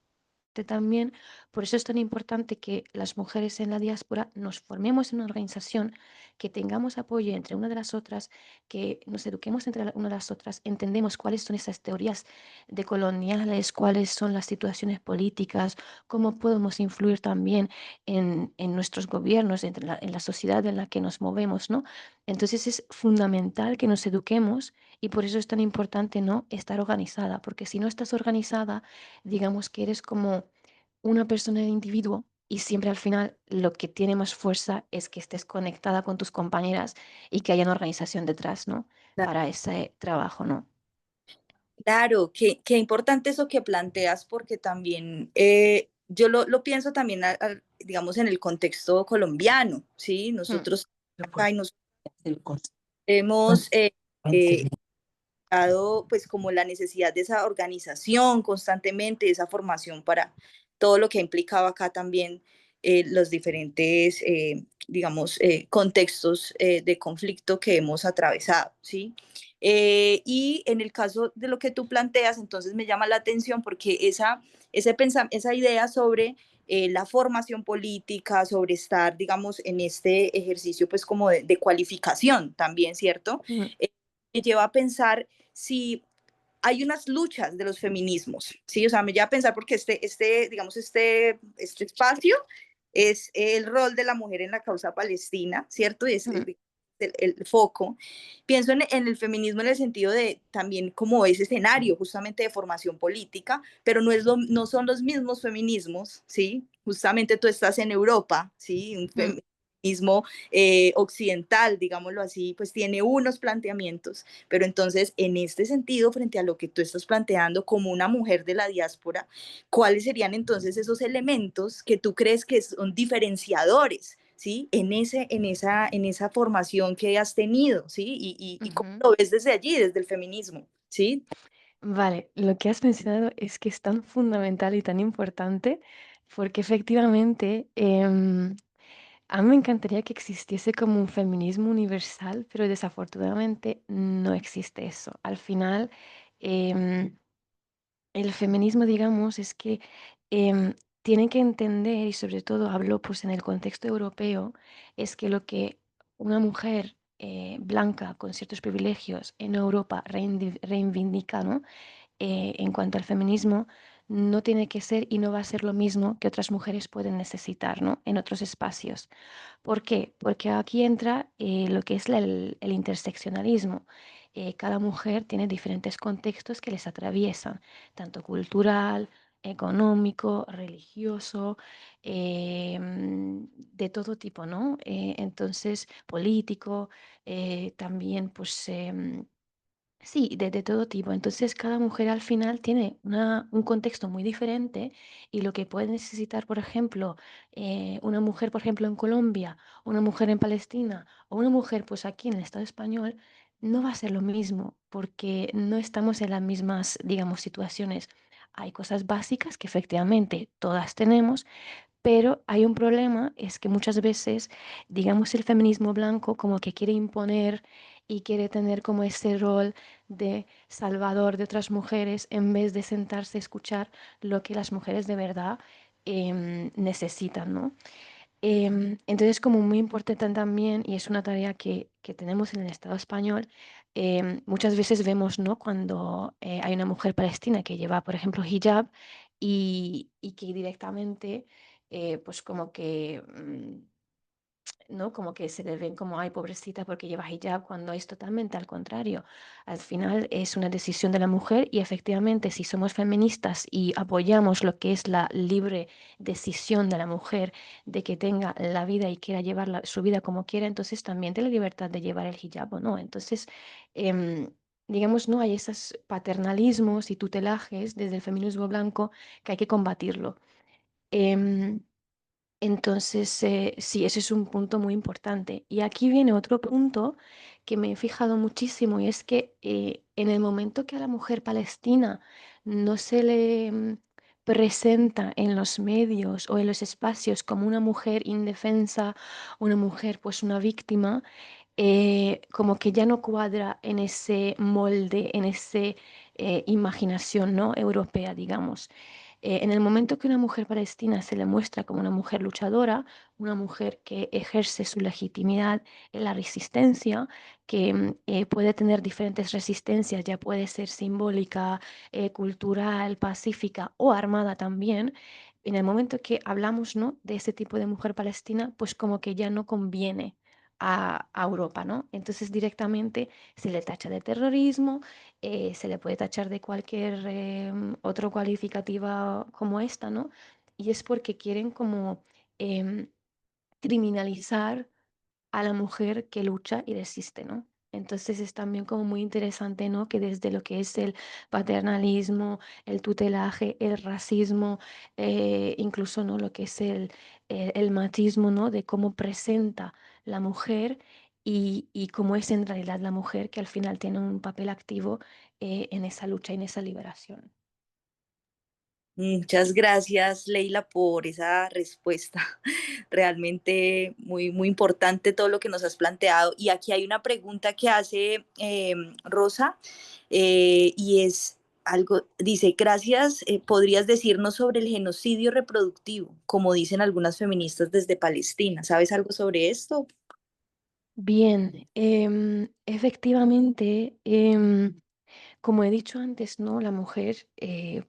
también. Por eso es tan importante que las mujeres en la diáspora nos formemos en una organización, que tengamos apoyo entre una de las otras, que nos eduquemos entre una de las otras, entendemos cuáles son esas teorías decoloniales, cuáles son las situaciones políticas, cómo podemos influir también en nuestros gobiernos, en la sociedad en la que nos movemos, ¿no? Entonces es fundamental que nos eduquemos y por eso es tan importante, ¿no?, estar organizada, porque si no estás organizada, digamos que eres como una persona de individuo y siempre al final lo que tiene más fuerza es que estés conectada con tus compañeras y que haya una organización detrás, ¿no?, para ese trabajo, ¿no? Claro, qué importante eso que planteas, porque también yo lo pienso también, digamos, en el contexto colombiano, ¿sí? Mm, Nosotros acá y nosotros hemos dado pues como la necesidad de esa organización constantemente, de esa formación para todo lo que ha implicado acá también los diferentes, digamos, contextos de conflicto que hemos atravesado, ¿sí? Y en el caso de lo que tú planteas, entonces me llama la atención porque esa idea sobre la formación política, sobre estar, digamos, en este ejercicio pues como de cualificación también, ¿cierto? Mm, Me lleva a pensar si hay unas luchas de los feminismos, ¿sí? O sea, me lleva a pensar porque digamos, este espacio es el rol de la mujer en la causa palestina, ¿cierto? Y es mm, el foco. Pienso en el feminismo en el sentido de también como ese escenario justamente de formación política, pero no son los mismos feminismos, ¿sí? Justamente tú estás en Europa, ¿sí? Un mm. feminismo occidental, digámoslo así, pues tiene unos planteamientos, pero entonces en este sentido, frente a lo que tú estás planteando como una mujer de la diáspora, ¿cuáles serían entonces esos elementos que tú crees que son diferenciadores? ¿Sí? En esa formación que has tenido, ¿sí? Y cómo Ujú. lo ves desde allí, desde el feminismo, ¿sí? Vale, lo que has mencionado es que es tan fundamental y tan importante porque efectivamente a mí me encantaría que existiese como un feminismo universal, pero desafortunadamente no existe eso. Al final, em, el feminismo, digamos, es que em, tiene que entender, y sobre todo hablo pues en el contexto europeo, es que lo que una mujer blanca con ciertos privilegios en Europa reivindica, ¿no? En cuanto al feminismo, no tiene que ser y no va a ser lo mismo que otras mujeres pueden necesitar, ¿no? En otros espacios. ¿Por qué? Porque aquí entra lo que es el interseccionalismo. Cada mujer tiene diferentes contextos que les atraviesan, tanto cultural, económico, religioso, de todo tipo, ¿no? Entonces, político, también, pues, sí, de todo tipo. Entonces, cada mujer al final tiene un contexto muy diferente y lo que puede necesitar, por ejemplo, una mujer, por ejemplo, en Colombia, una mujer en Palestina o una mujer, pues aquí en el Estado español, no va a ser lo mismo porque no estamos en las mismas, digamos, situaciones. Hay cosas básicas que efectivamente todas tenemos, pero hay un problema, es que muchas veces, digamos, el feminismo blanco como que quiere imponer y quiere tener como ese rol de salvador de otras mujeres en vez de sentarse a escuchar lo que las mujeres de verdad necesitan, ¿no? Entonces, como muy importante también, y es una tarea que tenemos en el Estado español, muchas veces vemos, ¿no? Cuando hay una mujer palestina que lleva, por ejemplo, hijab y que directamente, pues como que ¿no? Como que se le ven como, ay, pobrecita porque lleva hijab, cuando es totalmente al contrario. Al final es una decisión de la mujer y efectivamente si somos feministas y apoyamos lo que es la libre decisión de la mujer de que tenga la vida y quiera llevar su vida como quiera, entonces también tiene la libertad de llevar el hijab o no. Entonces, em, digamos, no hay esos paternalismos y tutelajes desde el feminismo blanco que hay que combatirlo. Em, entonces, sí, ese es un punto muy importante. Y aquí viene otro punto que me he fijado muchísimo y es que en el momento que a la mujer palestina no se le presenta en los medios o en los espacios como una mujer indefensa, una mujer pues una víctima, como que ya no cuadra en ese molde, en ese imaginación, ¿no? Europea, digamos. En el momento que una mujer palestina se le muestra como una mujer luchadora, una mujer que ejerce su legitimidad en la resistencia, que puede tener diferentes resistencias, ya puede ser simbólica, cultural, pacífica o armada también, en el momento que hablamos, ¿no? de ese tipo de mujer palestina, pues como que ya no conviene a Europa, ¿no? Entonces directamente se le tacha de terrorismo, se le puede tachar de cualquier otro cualificativa como esta, ¿no? Y es porque quieren como em, criminalizar a la mujer que lucha y resiste, ¿no? Entonces es también como muy interesante, ¿no? Que desde lo que es el paternalismo, el tutelaje, el racismo, incluso, ¿no? Lo que es el machismo, ¿no? De cómo presenta la mujer y cómo es en realidad la mujer que al final tiene un papel activo en esa lucha y en esa liberación. Muchas gracias, Leila, por esa respuesta. Realmente muy, muy importante todo lo que nos has planteado. Y aquí hay una pregunta que hace Rosa, y es, algo, dice, gracias, ¿podrías decirnos sobre el genocidio reproductivo, como dicen algunas feministas desde Palestina? ¿Sabes algo sobre esto? Bien, efectivamente, como he dicho antes, ¿no? La mujer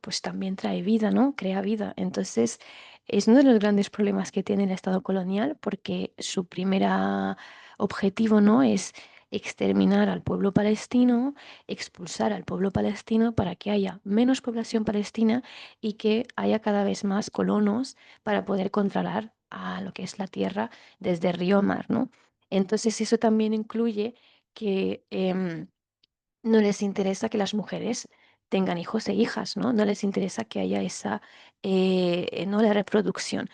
pues también trae vida, ¿no? Crea vida. Entonces, es uno de los grandes problemas que tiene el Estado colonial porque su primer objetivo, ¿no? Es exterminar al pueblo palestino, expulsar al pueblo palestino para que haya menos población palestina y que haya cada vez más colonos para poder controlar a lo que es la tierra desde río a mar, ¿no? Entonces, eso también incluye que no les interesa que las mujeres tengan hijos e hijas, ¿no? No les interesa que haya esa, ¿no? La reproducción.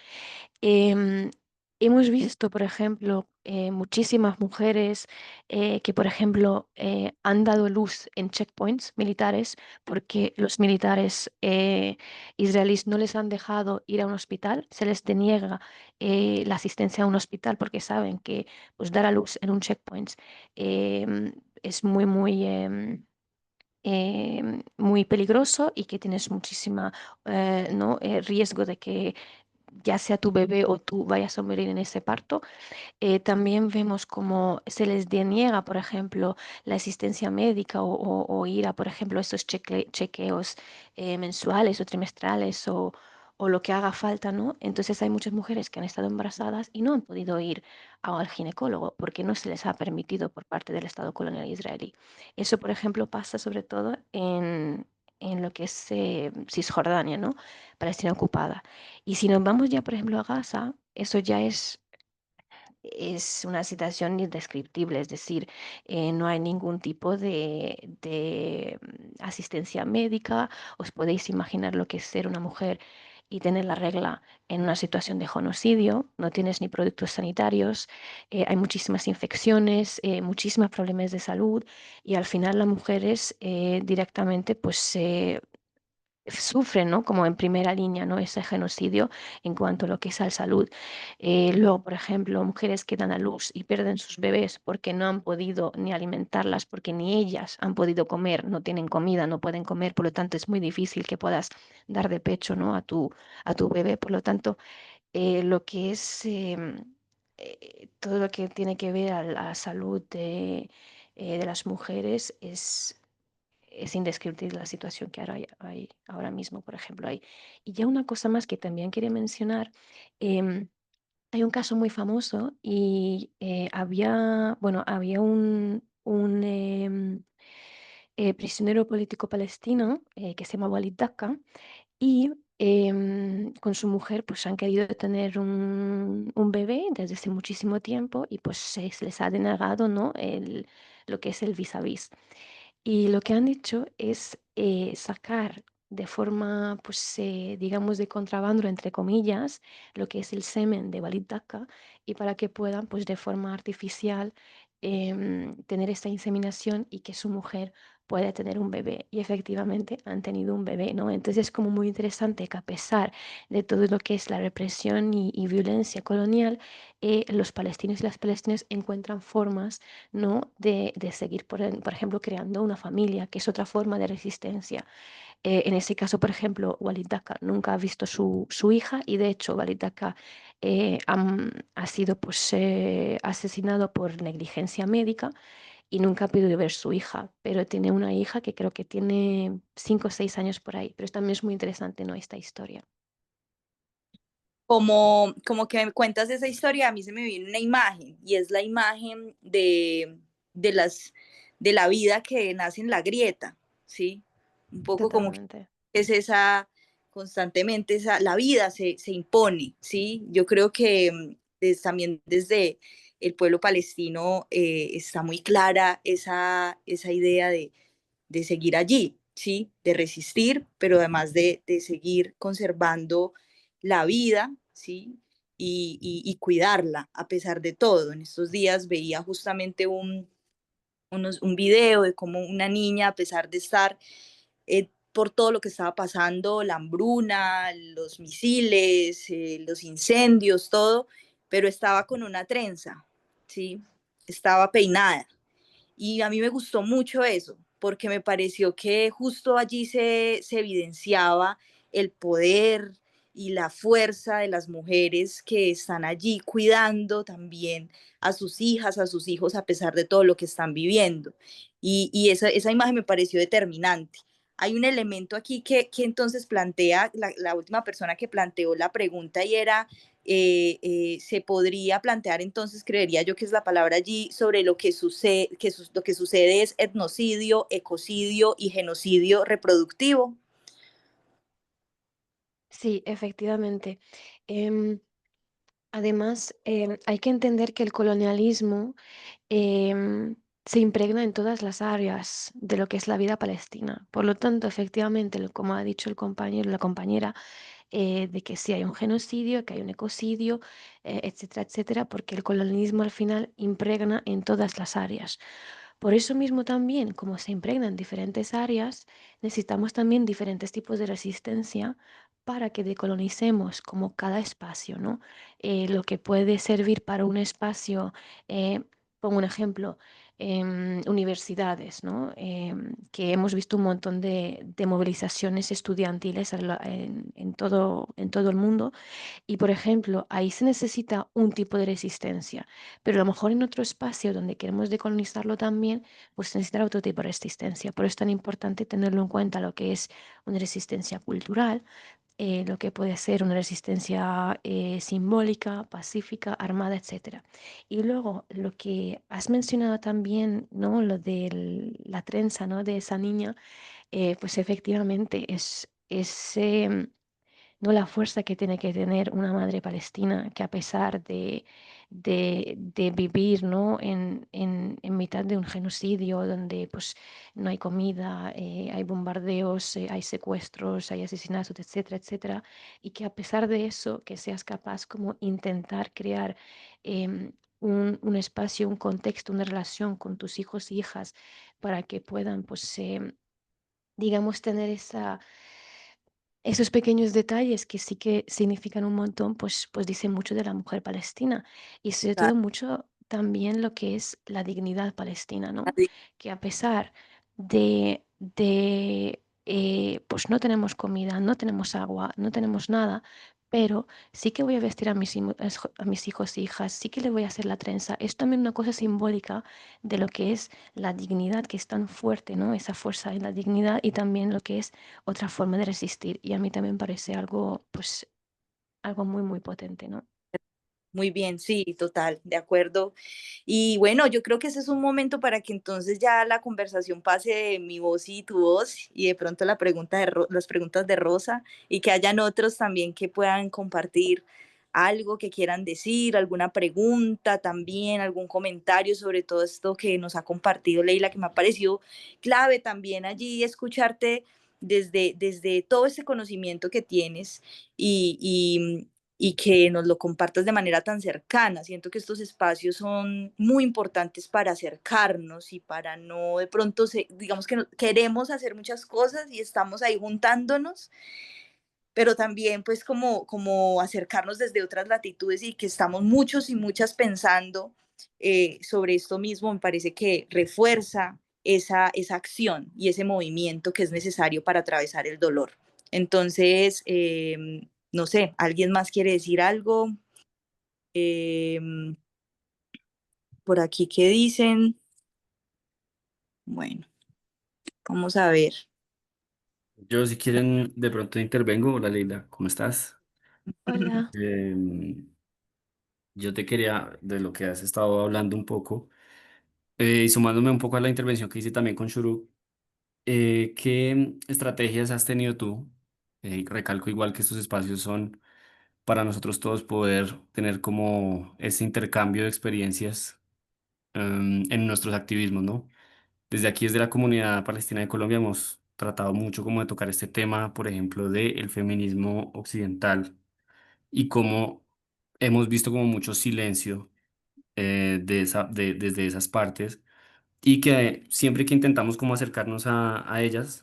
Em, Hemos visto, por ejemplo, muchísimas mujeres que, por ejemplo, han dado luz en checkpoints militares porque los militares israelíes no les han dejado ir a un hospital, se les deniega la asistencia a un hospital porque saben que pues, dar a luz en un checkpoint es muy, muy... muy peligroso y que tienes muchísima ¿no? Riesgo de que ya sea tu bebé o tú vayas a morir en ese parto. También vemos cómo se les deniega, por ejemplo, la asistencia médica o ir a, por ejemplo, esos chequeos mensuales o trimestrales o lo que haga falta, ¿no? Entonces hay muchas mujeres que han estado embarazadas y no han podido ir al ginecólogo porque no se les ha permitido por parte del Estado colonial israelí. Eso, por ejemplo, pasa sobre todo en lo que es Cisjordania, ¿no? Palestina ocupada. Y si nos vamos ya, por ejemplo, a Gaza, eso ya es una situación indescriptible, es decir, no hay ningún tipo de asistencia médica. Os podéis imaginar lo que es ser una mujer y tener la regla en una situación de genocidio, no tienes ni productos sanitarios, hay muchísimas infecciones, muchísimos problemas de salud y al final las mujeres directamente pues sufren, ¿no? Como en primera línea, ¿no? Ese genocidio en cuanto a lo que es a la salud. Luego, por ejemplo, mujeres que dan a luz y pierden sus bebés porque no han podido ni alimentarlas, porque ni ellas han podido comer, no tienen comida, no pueden comer, por lo tanto es muy difícil que puedas dar de pecho, ¿no? A tu bebé. Por lo tanto, lo que es todo lo que tiene que ver a la salud de las mujeres es indescriptible la situación que ahora hay ahora mismo, por ejemplo. Y ya una cosa más que también quería mencionar, em, hay un caso muy famoso y había un prisionero político palestino que se llama Walid Dakka y con su mujer pues han querido tener un bebé desde hace muchísimo tiempo y pues se les ha denegado, ¿no? Lo que es el vis a vis. Y lo que han hecho es sacar de forma, pues, digamos, de contrabando, entre comillas, lo que es el semen de Walid Dakka y para que puedan, pues, de forma artificial tener esta inseminación y que su mujer pueda tener un bebé. Y efectivamente han tenido un bebé, ¿no? Entonces es como muy interesante que a pesar de todo lo que es la represión y violencia colonial, los palestinos y las palestinas encuentran formas, ¿no? De seguir, por ejemplo, creando una familia, que es otra forma de resistencia. En ese caso, por ejemplo, Walid Dakka nunca ha visto su hija y de hecho Walid Dakka ha sido pues, asesinado por negligencia médica y nunca ha podido ver su hija, pero tiene una hija que creo que tiene 5 o 6 años por ahí, pero también es muy interesante, ¿no? Esta historia. Como que me cuentas esa historia, a mí se me viene una imagen, y es la imagen de, las, de la vida que nace en la grieta, ¿sí? Un poco como que Totalmente. es esa, constantemente, la vida se impone, ¿sí? Yo creo que también desde el pueblo palestino está muy clara esa idea de seguir allí, ¿sí? De resistir, pero además de seguir conservando la vida, ¿sí? Y cuidarla a pesar de todo. En estos días veía justamente un video de cómo una niña, a pesar de estar por todo lo que estaba pasando, la hambruna, los misiles, los incendios, todo, pero estaba con una trenza, ¿sí? Estaba peinada. Y a mí me gustó mucho eso, porque me pareció que justo allí se evidenciaba el poder y la fuerza de las mujeres que están allí cuidando también a sus hijas, a sus hijos, a pesar de todo lo que están viviendo. Y esa imagen me pareció determinante. Hay un elemento aquí que entonces plantea, la última persona que planteó la pregunta y era, se podría plantear entonces, creería yo que es la palabra allí, sobre lo que sucede, lo que sucede es etnocidio, ecocidio y genocidio reproductivo. Sí, efectivamente. Em, Además, hay que entender que el colonialismo em, se impregna en todas las áreas de lo que es la vida palestina. Por lo tanto, efectivamente, como ha dicho el compañero, la compañera, de que sí hay un genocidio, que hay un ecocidio, etcétera, etcétera, porque el colonialismo al final impregna en todas las áreas. Por eso mismo también, como se impregna en diferentes áreas, necesitamos también diferentes tipos de resistencia para que decolonicemos como cada espacio, ¿no? Lo que puede servir para un espacio, pongo un ejemplo, universidades, ¿no? Que hemos visto un montón de movilizaciones estudiantiles en todo el mundo y, por ejemplo, ahí se necesita un tipo de resistencia, pero a lo mejor en otro espacio donde queremos decolonizarlo también, pues se necesita otro tipo de resistencia. Por eso es tan importante tenerlo en cuenta lo que es una resistencia cultural, lo que puede ser una resistencia simbólica, pacífica, armada, etcétera. Y luego lo que has mencionado también, ¿no? Lo de la trenza, ¿no? De esa niña, pues efectivamente es no la fuerza que tiene que tener una madre palestina que a pesar de vivir, ¿no? En mitad de un genocidio donde pues no hay comida, hay bombardeos, hay secuestros, hay asesinatos, etcétera, etcétera, y que a pesar de eso que seas capaz como intentar crear un espacio, un contexto, una relación con tus hijos e hijas para que puedan pues digamos tener esos pequeños detalles que sí que significan un montón, pues dicen mucho de la mujer palestina y sobre todo mucho también lo que es la dignidad palestina, ¿no? Que a pesar pues no tenemos comida, no tenemos agua, no tenemos nada, pero sí que voy a vestir a mis hijos e hijas, sí que le voy a hacer la trenza. Es también una cosa simbólica de lo que es la dignidad, que es tan fuerte, ¿no? Esa fuerza en la dignidad y también lo que es otra forma de resistir. Y a mí también parece algo, pues, algo muy, muy potente, ¿no? Muy bien, sí, total, de acuerdo. Y bueno, yo creo que ese es un momento para que entonces ya la conversación pase de mi voz y tu voz y de pronto las preguntas de Rosa y que hayan otros también que puedan compartir algo que quieran decir, alguna pregunta también, algún comentario sobre todo esto que nos ha compartido Leila, que me ha parecido clave también allí escucharte desde todo ese conocimiento que tienes y que nos lo compartas de manera tan cercana. Siento que estos espacios son muy importantes para acercarnos y para no de pronto, digamos que queremos hacer muchas cosas y estamos ahí juntándonos, pero también pues como acercarnos desde otras latitudes y que estamos muchos y muchas pensando sobre esto mismo, me parece que refuerza esa acción y ese movimiento que es necesario para atravesar el dolor. Entonces, no sé, ¿alguien más quiere decir algo? Em, por aquí, ¿qué dicen? Bueno, vamos a ver. Yo, si quieren, de pronto intervengo. Hola, Leila, ¿cómo estás? Hola. Em, yo te quería, de lo que has estado hablando un poco, y sumándome un poco a la intervención que hice también con Shuru, ¿qué estrategias has tenido tú? Recalco igual que estos espacios son para nosotros todos poder tener como ese intercambio de experiencias en nuestros activismos, ¿no? Desde aquí, desde la comunidad palestina de Colombia, hemos tratado mucho como de tocar este tema, por ejemplo, del feminismo occidental y cómo hemos visto como mucho silencio desde esas partes y que siempre que intentamos como acercarnos a ellas,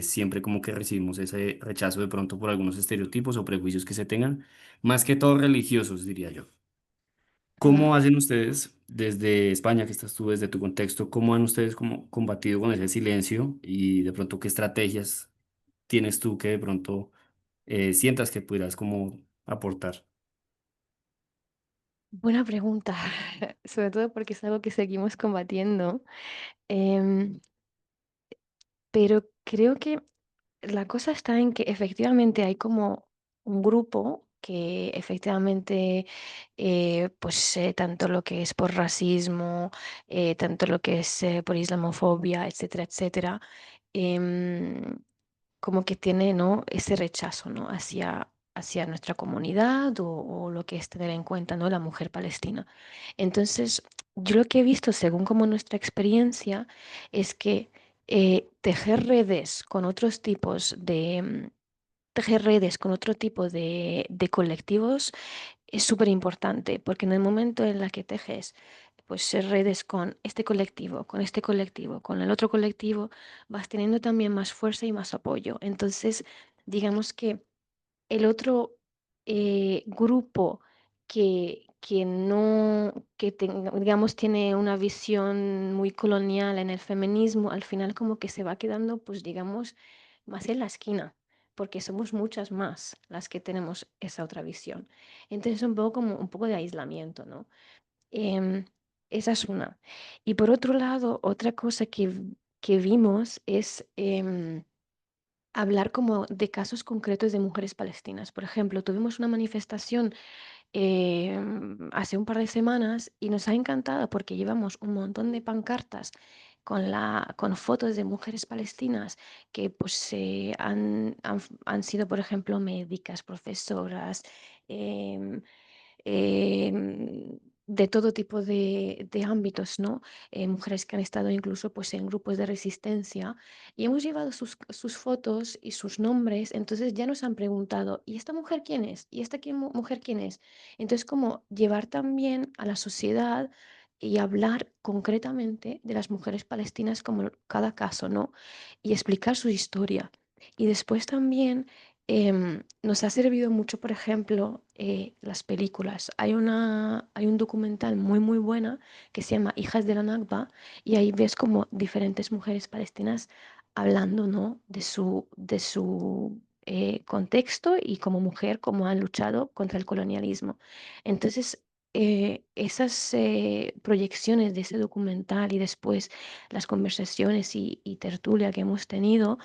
siempre como que recibimos ese rechazo de pronto por algunos estereotipos o prejuicios que se tengan, más que todo religiosos, diría yo. Mm. ¿Cómo hacen ustedes desde España, que estás tú, desde tu contexto, ¿cómo han ustedes como combatido con ese silencio y de pronto qué estrategias tienes tú que de pronto sientas que pudieras como aportar? Buena pregunta, sobre todo porque es algo que seguimos combatiendo. Em, pero creo que la cosa está en que efectivamente hay como un grupo que efectivamente, pues tanto lo que es por racismo, tanto lo que es por islamofobia, etcétera, etcétera, em, como que tiene, ¿no? Ese rechazo, ¿no? hacia nuestra comunidad o lo que es tener en cuenta, ¿no? La mujer palestina. Entonces, yo lo que he visto, según como nuestra experiencia, es que tejer redes con otros tipos tejer redes con otro tipo de colectivos es súper importante, porque en el momento en la que tejes pues redes con este colectivo, con este colectivo, con el otro colectivo, vas teniendo también más fuerza y más apoyo. Entonces, digamos que el otro grupo que no, digamos, tiene una visión muy colonial en el feminismo, al final como que se va quedando, pues digamos, más en la esquina, porque somos muchas más las que tenemos esa otra visión. Entonces, un poco como un poco de aislamiento, ¿no? Em, esa es una. Y por otro lado, otra cosa que vimos es hablar como de casos concretos de mujeres palestinas. Por ejemplo, tuvimos una manifestación hace un par de semanas y nos ha encantado porque llevamos un montón de pancartas con fotos de mujeres palestinas que pues han sido, por ejemplo, médicas, profesoras, em, de todo tipo de ámbitos, ¿no? Mujeres que han estado incluso pues, en grupos de resistencia y hemos llevado sus fotos y sus nombres, entonces ya nos han preguntado, ¿y esta mujer quién es? ¿Y esta mujer quién es? Entonces, como llevar también a la sociedad y hablar concretamente de las mujeres palestinas como cada caso, ¿no? Y explicar su historia. Y después también nos ha servido mucho, por ejemplo, las películas. Hay un documental muy, muy buena que se llama Hijas de la Nakba y ahí ves como diferentes mujeres palestinas hablando, ¿no? de su contexto y como mujer, cómo han luchado contra el colonialismo. Entonces, esas proyecciones de ese documental y después las conversaciones y tertulia que hemos tenido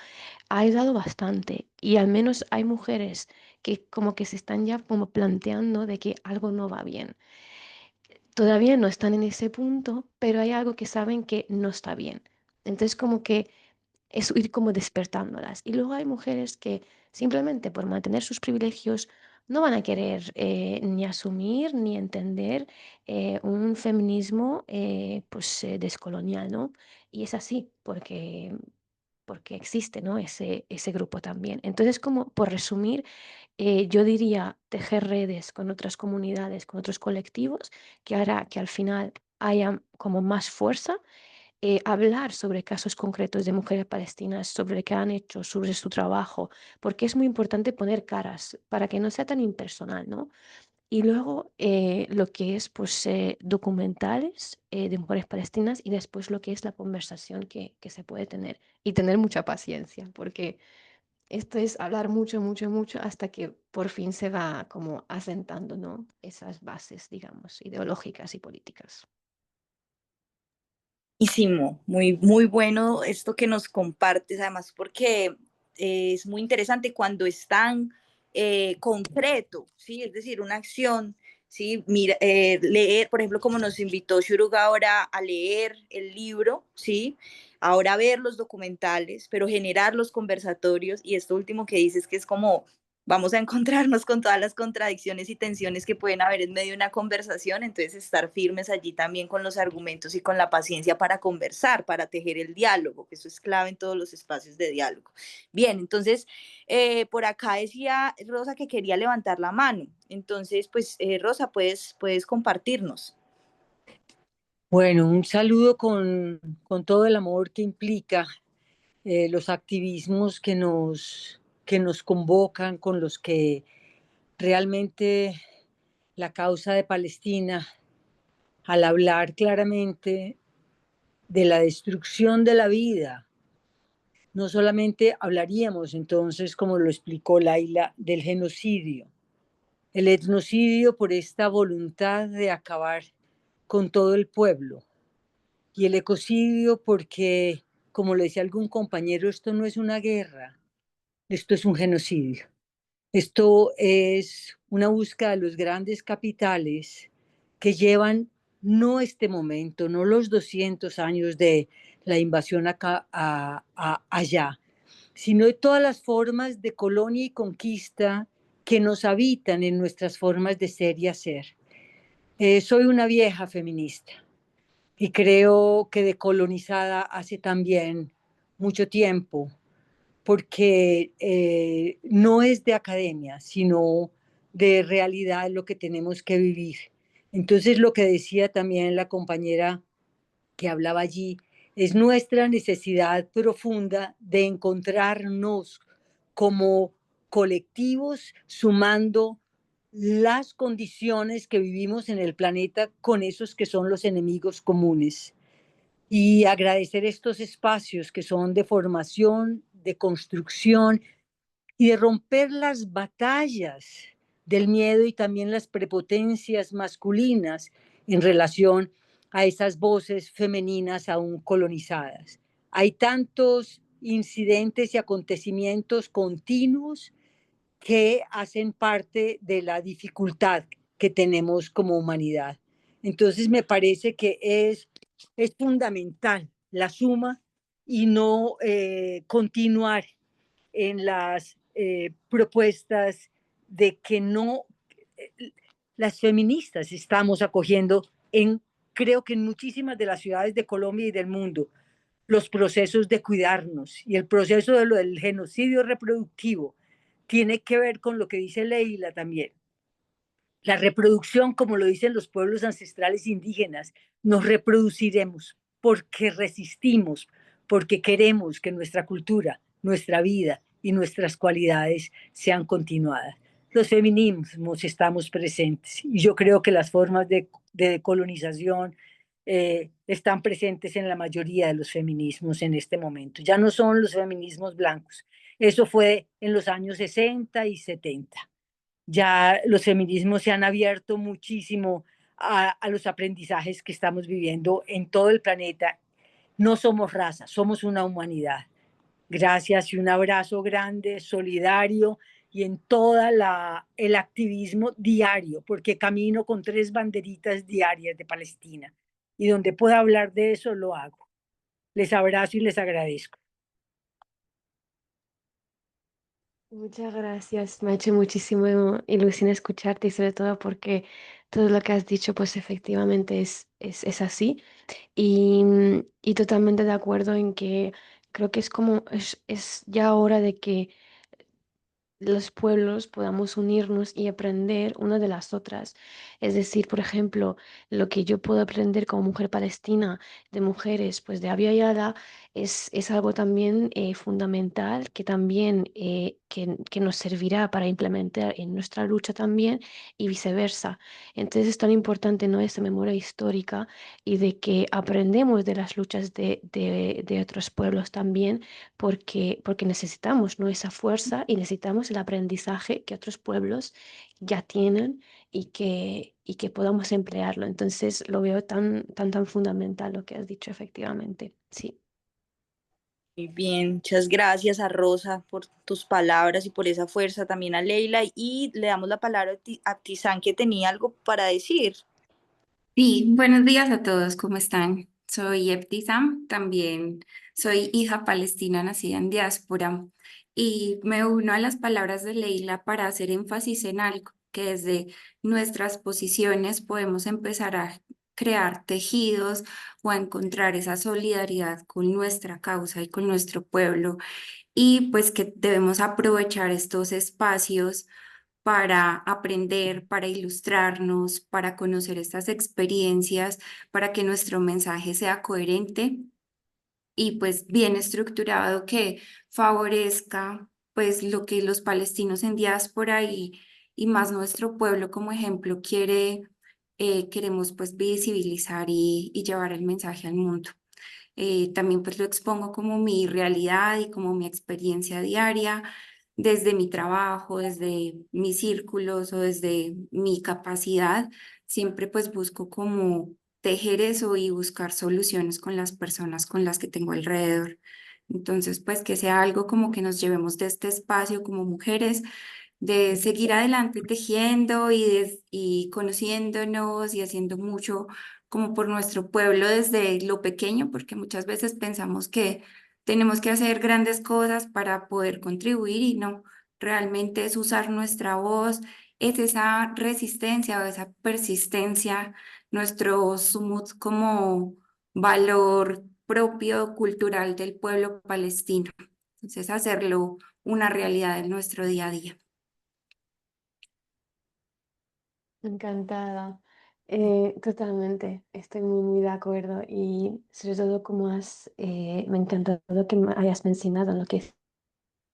ha ayudado bastante y al menos hay mujeres que como que se están ya como planteando de que algo no va bien. Todavía no están en ese punto, pero hay algo que saben que no está bien. Entonces como que es ir como despertándolas. Y luego hay mujeres que simplemente por mantener sus privilegios no van a querer ni asumir ni entender un feminismo pues descolonial, ¿no? Y es así, porque existe, ¿no? ese grupo también. Entonces, como por resumir, yo diría tejer redes con otras comunidades, con otros colectivos, que hará que al final haya como más fuerza, hablar sobre casos concretos de mujeres palestinas, sobre qué han hecho, sobre su trabajo, porque es muy importante poner caras para que no sea tan impersonal, ¿no? Y luego lo que es pues documentales de mujeres palestinas y después lo que es la conversación que se puede tener y tener mucha paciencia, porque esto es hablar mucho, mucho, mucho hasta que por fin se va como asentando, ¿no? Esas bases, digamos, ideológicas y políticas. Buenísimo, muy, muy bueno esto que nos compartes, además porque es muy interesante cuando es tan concreto, ¿sí? Es decir, una acción, ¿sí? Mira, leer, por ejemplo, como nos invitó Shuruga ahora a leer el libro, ¿sí? Ahora ver los documentales, pero generar los conversatorios y esto último que dices que es como vamos a encontrarnos con todas las contradicciones y tensiones que pueden haber en medio de una conversación, entonces estar firmes allí también con los argumentos y con la paciencia para conversar, para tejer el diálogo, que eso es clave en todos los espacios de diálogo. Bien, entonces, por acá decía Rosa que quería levantar la mano, entonces, pues, Rosa, puedes compartirnos. Bueno, un saludo con todo el amor que implica los activismos que nos convocan, con los que realmente la causa de Palestina al hablar claramente de la destrucción de la vida, no solamente hablaríamos entonces, como lo explicó Laila, del genocidio, el etnocidio por esta voluntad de acabar con todo el pueblo, y el ecocidio porque, como le decía algún compañero, esto no es una guerra, esto es un genocidio. Esto es una búsqueda de los grandes capitales que llevan no este momento, no los 200 años de la invasión acá, allá, sino de todas las formas de colonia y conquista que nos habitan en nuestras formas de ser y hacer. Soy una vieja feminista y creo que decolonizada hace también mucho tiempo, porque no es de academia, sino de realidad lo que tenemos que vivir. Entonces, lo que decía también la compañera que hablaba allí, es nuestra necesidad profunda de encontrarnos como colectivos, sumando las condiciones que vivimos en el planeta con esos que son los enemigos comunes. Y agradecer estos espacios que son de formación, de construcción y de romper las batallas del miedo y también las prepotencias masculinas en relación a esas voces femeninas aún colonizadas. Hay tantos incidentes y acontecimientos continuos que hacen parte de la dificultad que tenemos como humanidad. Entonces me parece que es fundamental la suma y no continuar en las propuestas de que no, las feministas estamos acogiendo creo que en muchísimas de las ciudades de Colombia y del mundo, los procesos de cuidarnos, y el proceso de lo del genocidio reproductivo tiene que ver con lo que dice Leila también. La reproducción, como lo dicen los pueblos ancestrales indígenas, nos reproduciremos porque resistimos, porque queremos que nuestra cultura, nuestra vida y nuestras cualidades sean continuadas. Los feminismos estamos presentes y yo creo que las formas de decolonización están presentes en la mayoría de los feminismos en este momento. Ya no son los feminismos blancos. Eso fue en los años 60 y 70. Ya los feminismos se han abierto muchísimo a los aprendizajes que estamos viviendo en todo el planeta. No somos raza, somos una humanidad. Gracias y un abrazo grande, solidario y en toda el activismo diario, porque camino con 3 banderitas diarias de Palestina y donde pueda hablar de eso lo hago. Les abrazo y les agradezco. Muchas gracias, me ha hecho muchísimo ilusión escucharte y sobre todo porque todo lo que has dicho pues efectivamente es así y totalmente de acuerdo en que creo que es como es ya hora de que los pueblos podamos unirnos y aprender una de las otras. Es decir, por ejemplo, lo que yo puedo aprender como mujer palestina de mujeres pues de Abya Yala es algo también fundamental que también que nos servirá para implementar en nuestra lucha también y viceversa. Entonces es tan importante, ¿no?, esa memoria histórica y de que aprendemos de las luchas de otros pueblos también porque necesitamos, ¿no?, esa fuerza y necesitamos el aprendizaje que otros pueblos ya tienen y que podamos emplearlo. Entonces lo veo tan fundamental lo que has dicho, efectivamente. Sí. Muy bien, muchas gracias a Rosa por tus palabras y por esa fuerza, también a Leila, y le damos la palabra a Tizán, que tenía algo para decir. Sí, buenos días a todos, ¿cómo están? Soy Ebtisam, también soy hija palestina nacida en diáspora y me uno a las palabras de Leila para hacer énfasis en algo, que desde nuestras posiciones podemos empezar a crear tejidos o a encontrar esa solidaridad con nuestra causa y con nuestro pueblo y pues que debemos aprovechar estos espacios para aprender, para ilustrarnos, para conocer estas experiencias, para que nuestro mensaje sea coherente y pues bien estructurado que favorezca pues lo que los palestinos en diáspora y más nuestro pueblo como ejemplo queremos pues visibilizar y llevar el mensaje al mundo. También pues lo expongo como mi realidad y como mi experiencia diaria, desde mi trabajo, desde mis círculos o desde mi capacidad. Siempre pues busco como tejer eso y buscar soluciones con las personas con las que tengo alrededor. Entonces pues que sea algo como que nos llevemos de este espacio como mujeres, de seguir adelante tejiendo y conociéndonos y haciendo mucho como por nuestro pueblo desde lo pequeño, porque muchas veces pensamos que tenemos que hacer grandes cosas para poder contribuir y no, realmente es usar nuestra voz, es esa resistencia o esa persistencia, nuestro sumut como valor propio cultural del pueblo palestino. Entonces, hacerlo una realidad en nuestro día a día. Encantada. Totalmente, estoy muy de acuerdo y sobre todo como me ha encantado que me hayas mencionado lo que es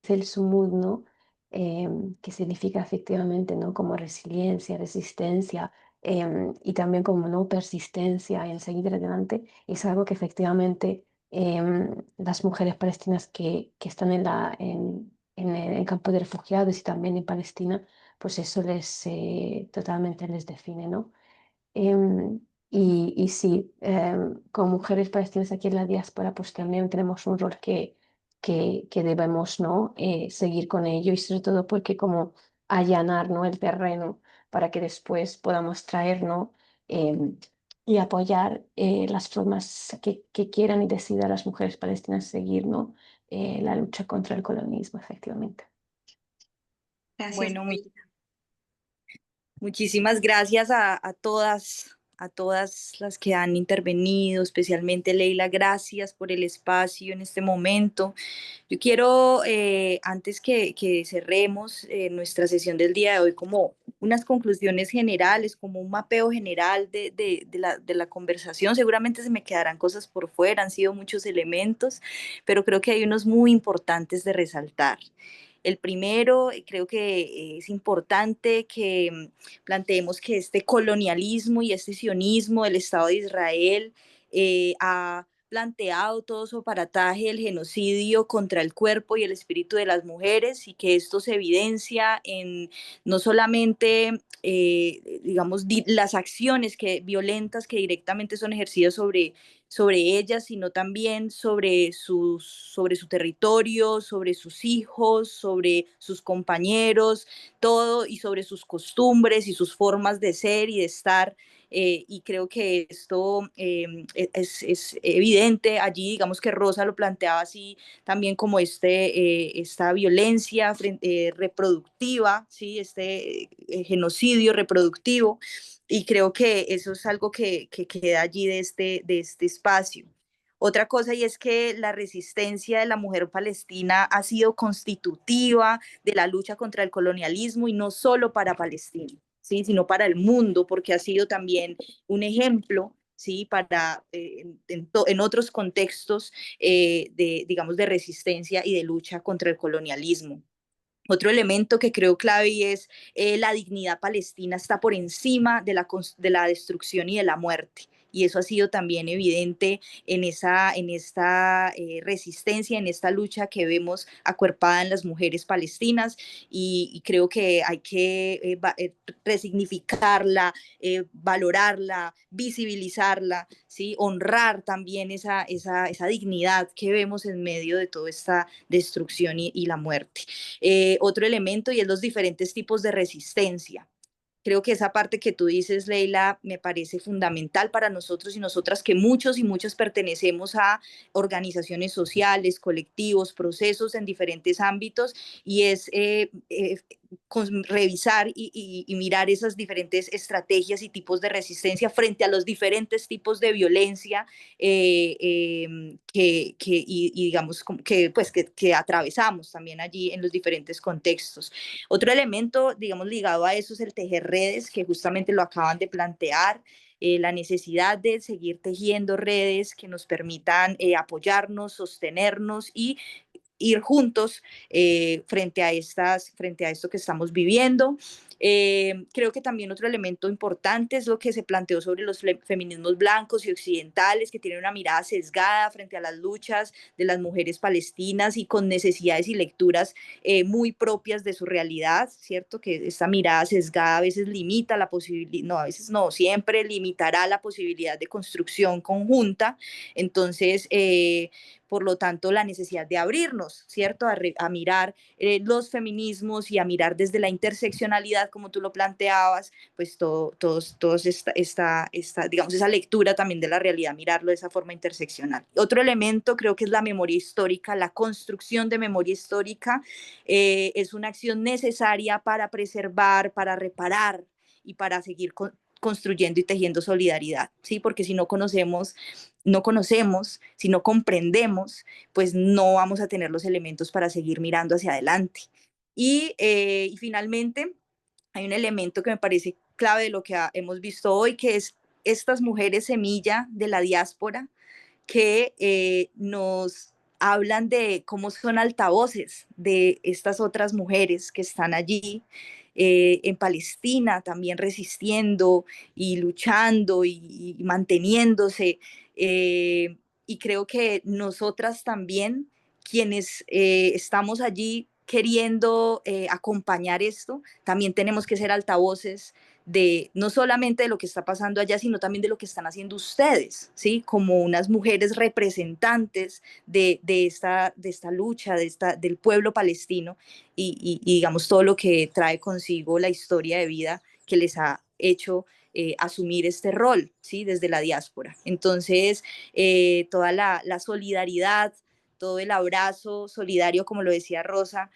el sumud, ¿no? Que significa efectivamente, ¿no? Como resiliencia, resistencia y también como no persistencia en seguir adelante. Es algo que efectivamente las mujeres palestinas que están en el campo de refugiados y también en Palestina, pues eso totalmente les define, ¿no? Em, y sí, como mujeres palestinas aquí en la diáspora, pues también tenemos un rol que debemos, ¿no? Seguir con ello y sobre todo porque como allanar, ¿no? el terreno para que después podamos traer, ¿no? Em, y apoyar las formas que quieran y decidan las mujeres palestinas seguir, ¿no? La lucha contra el colonialismo, efectivamente. Gracias. Bueno, muchísimas gracias a todas las que han intervenido, especialmente Leila, gracias por el espacio en este momento. Yo quiero, antes que cerremos nuestra sesión del día de hoy, como unas conclusiones generales, como un mapeo general de la conversación. Seguramente se me quedarán cosas por fuera, han sido muchos elementos, pero creo que hay unos muy importantes de resaltar. El primero, creo que es importante que planteemos que este colonialismo y este sionismo del Estado de Israel ha planteado todo su aparataje del genocidio contra el cuerpo y el espíritu de las mujeres y que esto se evidencia en no solamente, digamos, las acciones violentas que directamente son ejercidas sobre ellas, sino también sobre su territorio, sobre sus hijos, sobre sus compañeros, todo y sobre sus costumbres y sus formas de ser y de estar. Y creo que esto es evidente allí, digamos que Rosa lo planteaba así también como esta violencia reproductiva, ¿sí? Este genocidio reproductivo, y creo que eso es algo que queda allí de este espacio. Otra cosa, y es que la resistencia de la mujer palestina ha sido constitutiva de la lucha contra el colonialismo y no solo para Palestina, ¿sí? Sino para el mundo, porque ha sido también un ejemplo, ¿sí? Para, en otros contextos digamos, de resistencia y de lucha contra el colonialismo. Otro elemento que creo clave y es la dignidad palestina está por encima de la destrucción y de la muerte. Y eso ha sido también evidente en esta resistencia, en esta lucha que vemos acuerpada en las mujeres palestinas. Y creo que hay que resignificarla, valorarla, visibilizarla, ¿sí? Honrar también esa dignidad que vemos en medio de toda esta destrucción y la muerte. Otro elemento, y es los diferentes tipos de resistencia. Creo que esa parte que tú dices, Leila, me parece fundamental para nosotros y nosotras, que muchos y muchas pertenecemos a organizaciones sociales, colectivos, procesos en diferentes ámbitos, y es revisar y mirar esas diferentes estrategias y tipos de resistencia frente a los diferentes tipos de violencia y digamos que atravesamos también allí en los diferentes contextos. Otro elemento, digamos, ligado a eso es el tejer redes, que justamente lo acaban de plantear. La necesidad de seguir tejiendo redes que nos permitan apoyarnos, sostenernos y ir juntos frente a esto que estamos viviendo. Creo que también otro elemento importante es lo que se planteó sobre los feminismos blancos y occidentales, que tienen una mirada sesgada frente a las luchas de las mujeres palestinas y con necesidades y lecturas muy propias de su realidad, ¿cierto? Que esta mirada sesgada a veces limita la posibilidad, no, a veces no, siempre limitará la posibilidad de construcción conjunta. Entonces, por lo tanto, la necesidad de abrirnos, ¿cierto? A mirar los feminismos y a mirar desde la interseccionalidad, como tú lo planteabas, pues todos digamos, esa lectura también de la realidad, mirarlo de esa forma interseccional. Otro elemento creo que es la memoria histórica, la construcción de memoria histórica es una acción necesaria para preservar, para reparar y para seguir construyendo y tejiendo solidaridad, ¿sí? Porque si no conocemos, si no comprendemos, pues no vamos a tener los elementos para seguir mirando hacia adelante. Y finalmente, hay un elemento que me parece clave de lo que hemos visto hoy, que es estas mujeres semilla de la diáspora que nos hablan de cómo son altavoces de estas otras mujeres que están allí en Palestina, también resistiendo y luchando y manteniéndose. Y creo que nosotras también, quienes estamos allí queriendo acompañar esto, también tenemos que ser altavoces de no solamente de lo que está pasando allá, sino también de lo que están haciendo ustedes, ¿sí? Como unas mujeres representantes de esta lucha, del pueblo palestino y digamos todo lo que trae consigo la historia de vida que les ha hecho asumir este rol, ¿sí? Desde la diáspora. Entonces, toda la solidaridad, todo el abrazo solidario, como lo decía Rosa,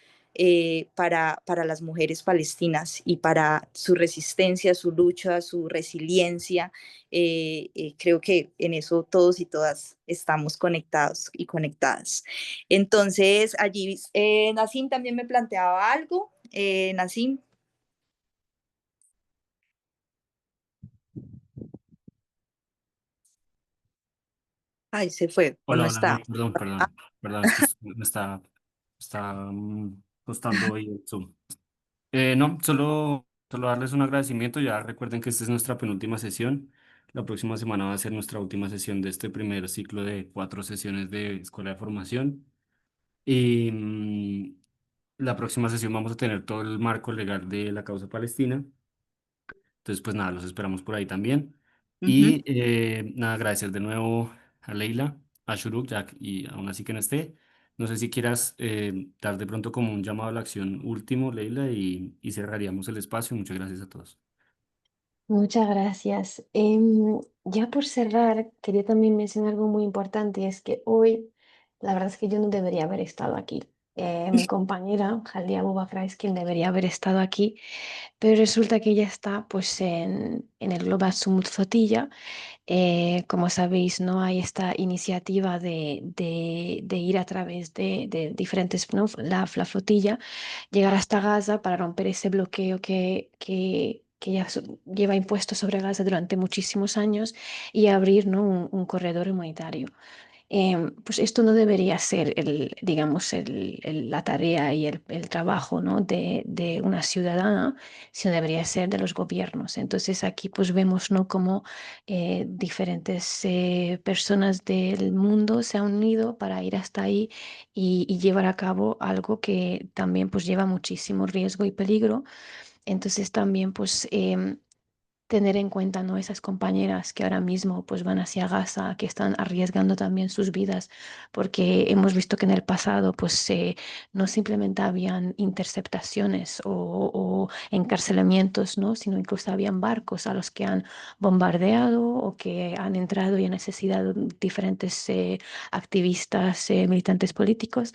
para las mujeres palestinas y para su resistencia, su lucha, su resiliencia. Creo que en eso todos y todas estamos conectados y conectadas. Entonces, allí Nassim también me planteaba algo. Nassim. Ay, se fue, o no Hola, hola, está. no, perdón, es que está costando hoy el Zoom. No, solo darles un agradecimiento. Ya recuerden que esta es nuestra penúltima sesión. La próxima semana va a ser nuestra última sesión de este primer ciclo de 4 sesiones de Escuela de Formación. Y la próxima sesión vamos a tener todo el marco legal de la causa palestina. Entonces, pues nada, los esperamos por ahí también. Ujú. Y nada, agradecer de nuevo a Leila, a Shuruk, Jack y aún así que no esté. No sé si quieras dar de pronto como un llamado a la acción último, Leila, y cerraríamos el espacio. Muchas gracias a todos. Muchas gracias. Ya por cerrar, quería también mencionar algo muy importante, y es que hoy, la verdad es que yo no debería haber estado aquí. Mi compañera, Haldia Bubakra, es quien debería haber estado aquí, pero resulta que ella está pues en el Global Summit Flotilla. Como sabéis, ¿no? Hay esta iniciativa de ir a través de diferentes, ¿no? La flotilla, llegar hasta Gaza para romper ese bloqueo que ya lleva impuesto sobre Gaza durante muchísimos años y abrir, ¿no? Un corredor humanitario. Pues esto no debería ser digamos, la tarea y el trabajo, ¿no? de una ciudadana, sino debería ser de los gobiernos. Entonces aquí pues vemos, ¿no? Cómo diferentes personas del mundo se han unido para ir hasta ahí y llevar a cabo algo que también pues lleva muchísimo riesgo y peligro. Entonces también pues tener en cuenta, ¿no? Esas compañeras que ahora mismo pues van hacia Gaza, que están arriesgando también sus vidas, porque hemos visto que en el pasado pues no simplemente habían interceptaciones o encarcelamientos, ¿no? Sino incluso habían barcos a los que han bombardeado o que han entrado y han asesinado diferentes activistas, militantes políticos.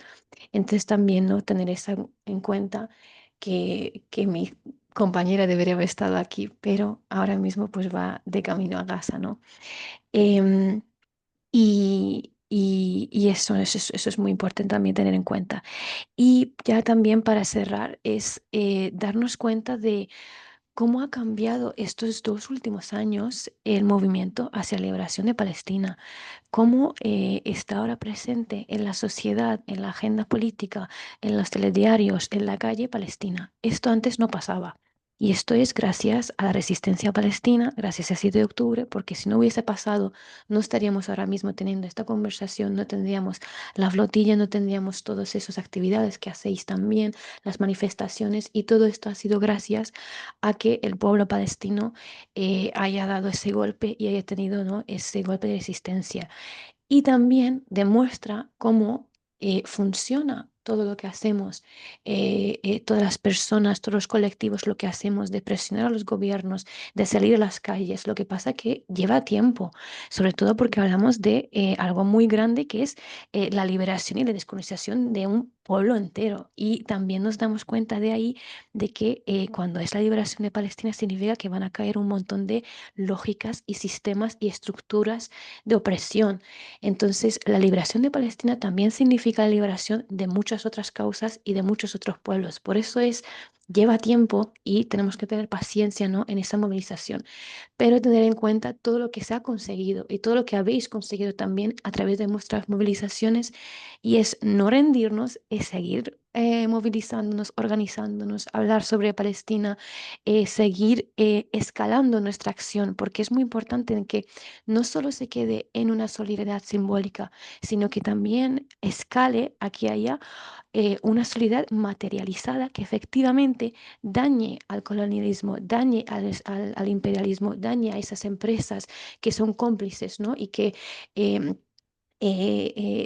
Entonces también, ¿no? Tener eso en cuenta que mi compañera debería haber estado aquí, pero ahora mismo pues va de camino a Gaza, ¿no? Em, y eso es muy importante también tener en cuenta. Y ya también para cerrar es darnos cuenta de cómo ha cambiado estos 2 últimos años el movimiento hacia la liberación de Palestina, cómo está ahora presente en la sociedad, en la agenda política, en los telediarios, en la calle palestina. Esto antes no pasaba. Y esto es gracias a la resistencia palestina, gracias a 7 de octubre, porque si no hubiese pasado, no estaríamos ahora mismo teniendo esta conversación, no tendríamos la flotilla, no tendríamos todas esas actividades que hacéis también, las manifestaciones, y todo esto ha sido gracias a que el pueblo palestino haya dado ese golpe y haya tenido, ¿no?, ese golpe de resistencia. Y también demuestra cómo funciona todo lo que hacemos, todas las personas, todos los colectivos, lo que hacemos de presionar a los gobiernos, de salir a las calles. Lo que pasa que lleva tiempo, sobre todo porque hablamos de algo muy grande que es la liberación y la descolonización de un pueblo entero. Y también nos damos cuenta de ahí de que cuando es la liberación de Palestina significa que van a caer un montón de lógicas y sistemas y estructuras de opresión. Entonces, la liberación de Palestina también significa la liberación de muchas otras causas y de muchos otros pueblos. Por eso lleva tiempo y tenemos que tener paciencia, ¿no?, en esa movilización, pero tener en cuenta todo lo que se ha conseguido y todo lo que habéis conseguido también a través de vuestras movilizaciones, y es no rendirnos, es seguir movilizándonos, organizándonos, hablar sobre Palestina, seguir escalando nuestra acción, porque es muy importante en que no solo se quede en una solidaridad simbólica, sino que también escale aquí y allá una solidaridad materializada que efectivamente dañe al colonialismo, dañe al imperialismo, dañe a esas empresas que son cómplices, ¿no?, y que em,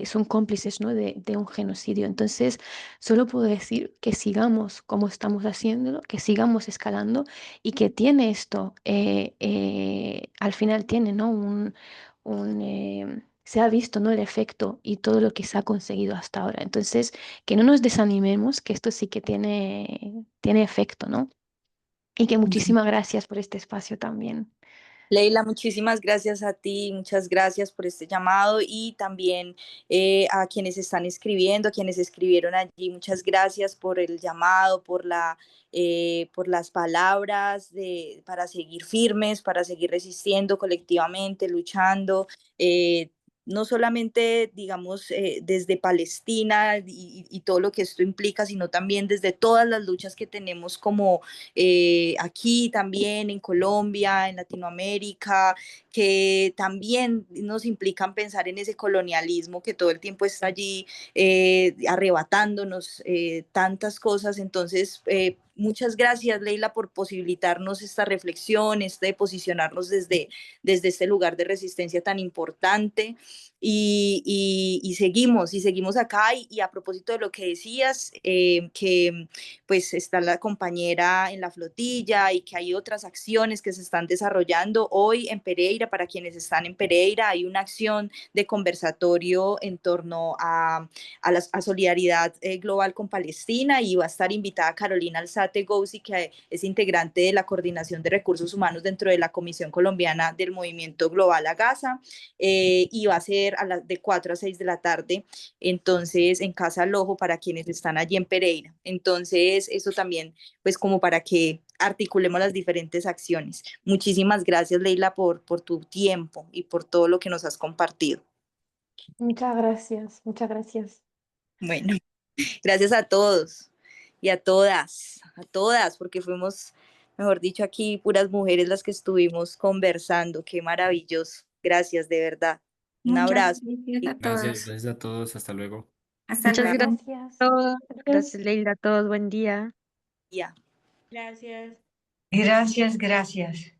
son cómplices, ¿no?, de un genocidio. Entonces, solo puedo decir que sigamos como estamos haciéndolo, que sigamos escalando, y que tiene esto, al final tiene, ¿no?, se ha visto, ¿no?, el efecto y todo lo que se ha conseguido hasta ahora. Entonces, que no nos desanimemos, que esto sí que tiene efecto, ¿no? Y que muchísimas gracias por este espacio también. Leila, muchísimas gracias a ti, muchas gracias por este llamado, y también a quienes están escribiendo, a quienes escribieron allí, muchas gracias por el llamado, por las palabras para seguir firmes, para seguir resistiendo colectivamente, luchando. No solamente, digamos, desde Palestina y todo lo que esto implica, sino también desde todas las luchas que tenemos como aquí también en Colombia, en Latinoamérica, que también nos implican pensar en ese colonialismo que todo el tiempo está allí arrebatándonos tantas cosas. Entonces, muchas gracias, Leila, por posibilitarnos esta reflexión, de posicionarnos desde este lugar de resistencia tan importante. Y seguimos acá. Y a propósito de lo que decías, que pues está la compañera en la flotilla y que hay otras acciones que se están desarrollando hoy en Pereira. Para quienes están en Pereira, hay una acción de conversatorio en torno a solidaridad global con Palestina, y va a estar invitada Carolina Alzate Gouzi, que es integrante de la Coordinación de Recursos Humanos dentro de la Comisión Colombiana del Movimiento Global a Gaza, y va a ser de 4 a 6 de la tarde, entonces en Casa Lojo, para quienes están allí en Pereira. Entonces, eso también, pues como para que articulemos las diferentes acciones. Muchísimas gracias, Leila, por tu tiempo y por todo lo que nos has compartido. Muchas gracias, muchas gracias. Bueno, gracias a todos y a todas, porque fuimos, mejor dicho, aquí puras mujeres las que estuvimos conversando. Qué maravilloso. Gracias, de verdad. Un Muchas abrazo. gracias a todos. Gracias a todos. Hasta luego. Hasta Muchas luego. gracias. Todos. Gracias, Leila, a todos. Buen día. Ya. Gracias. Gracias, gracias.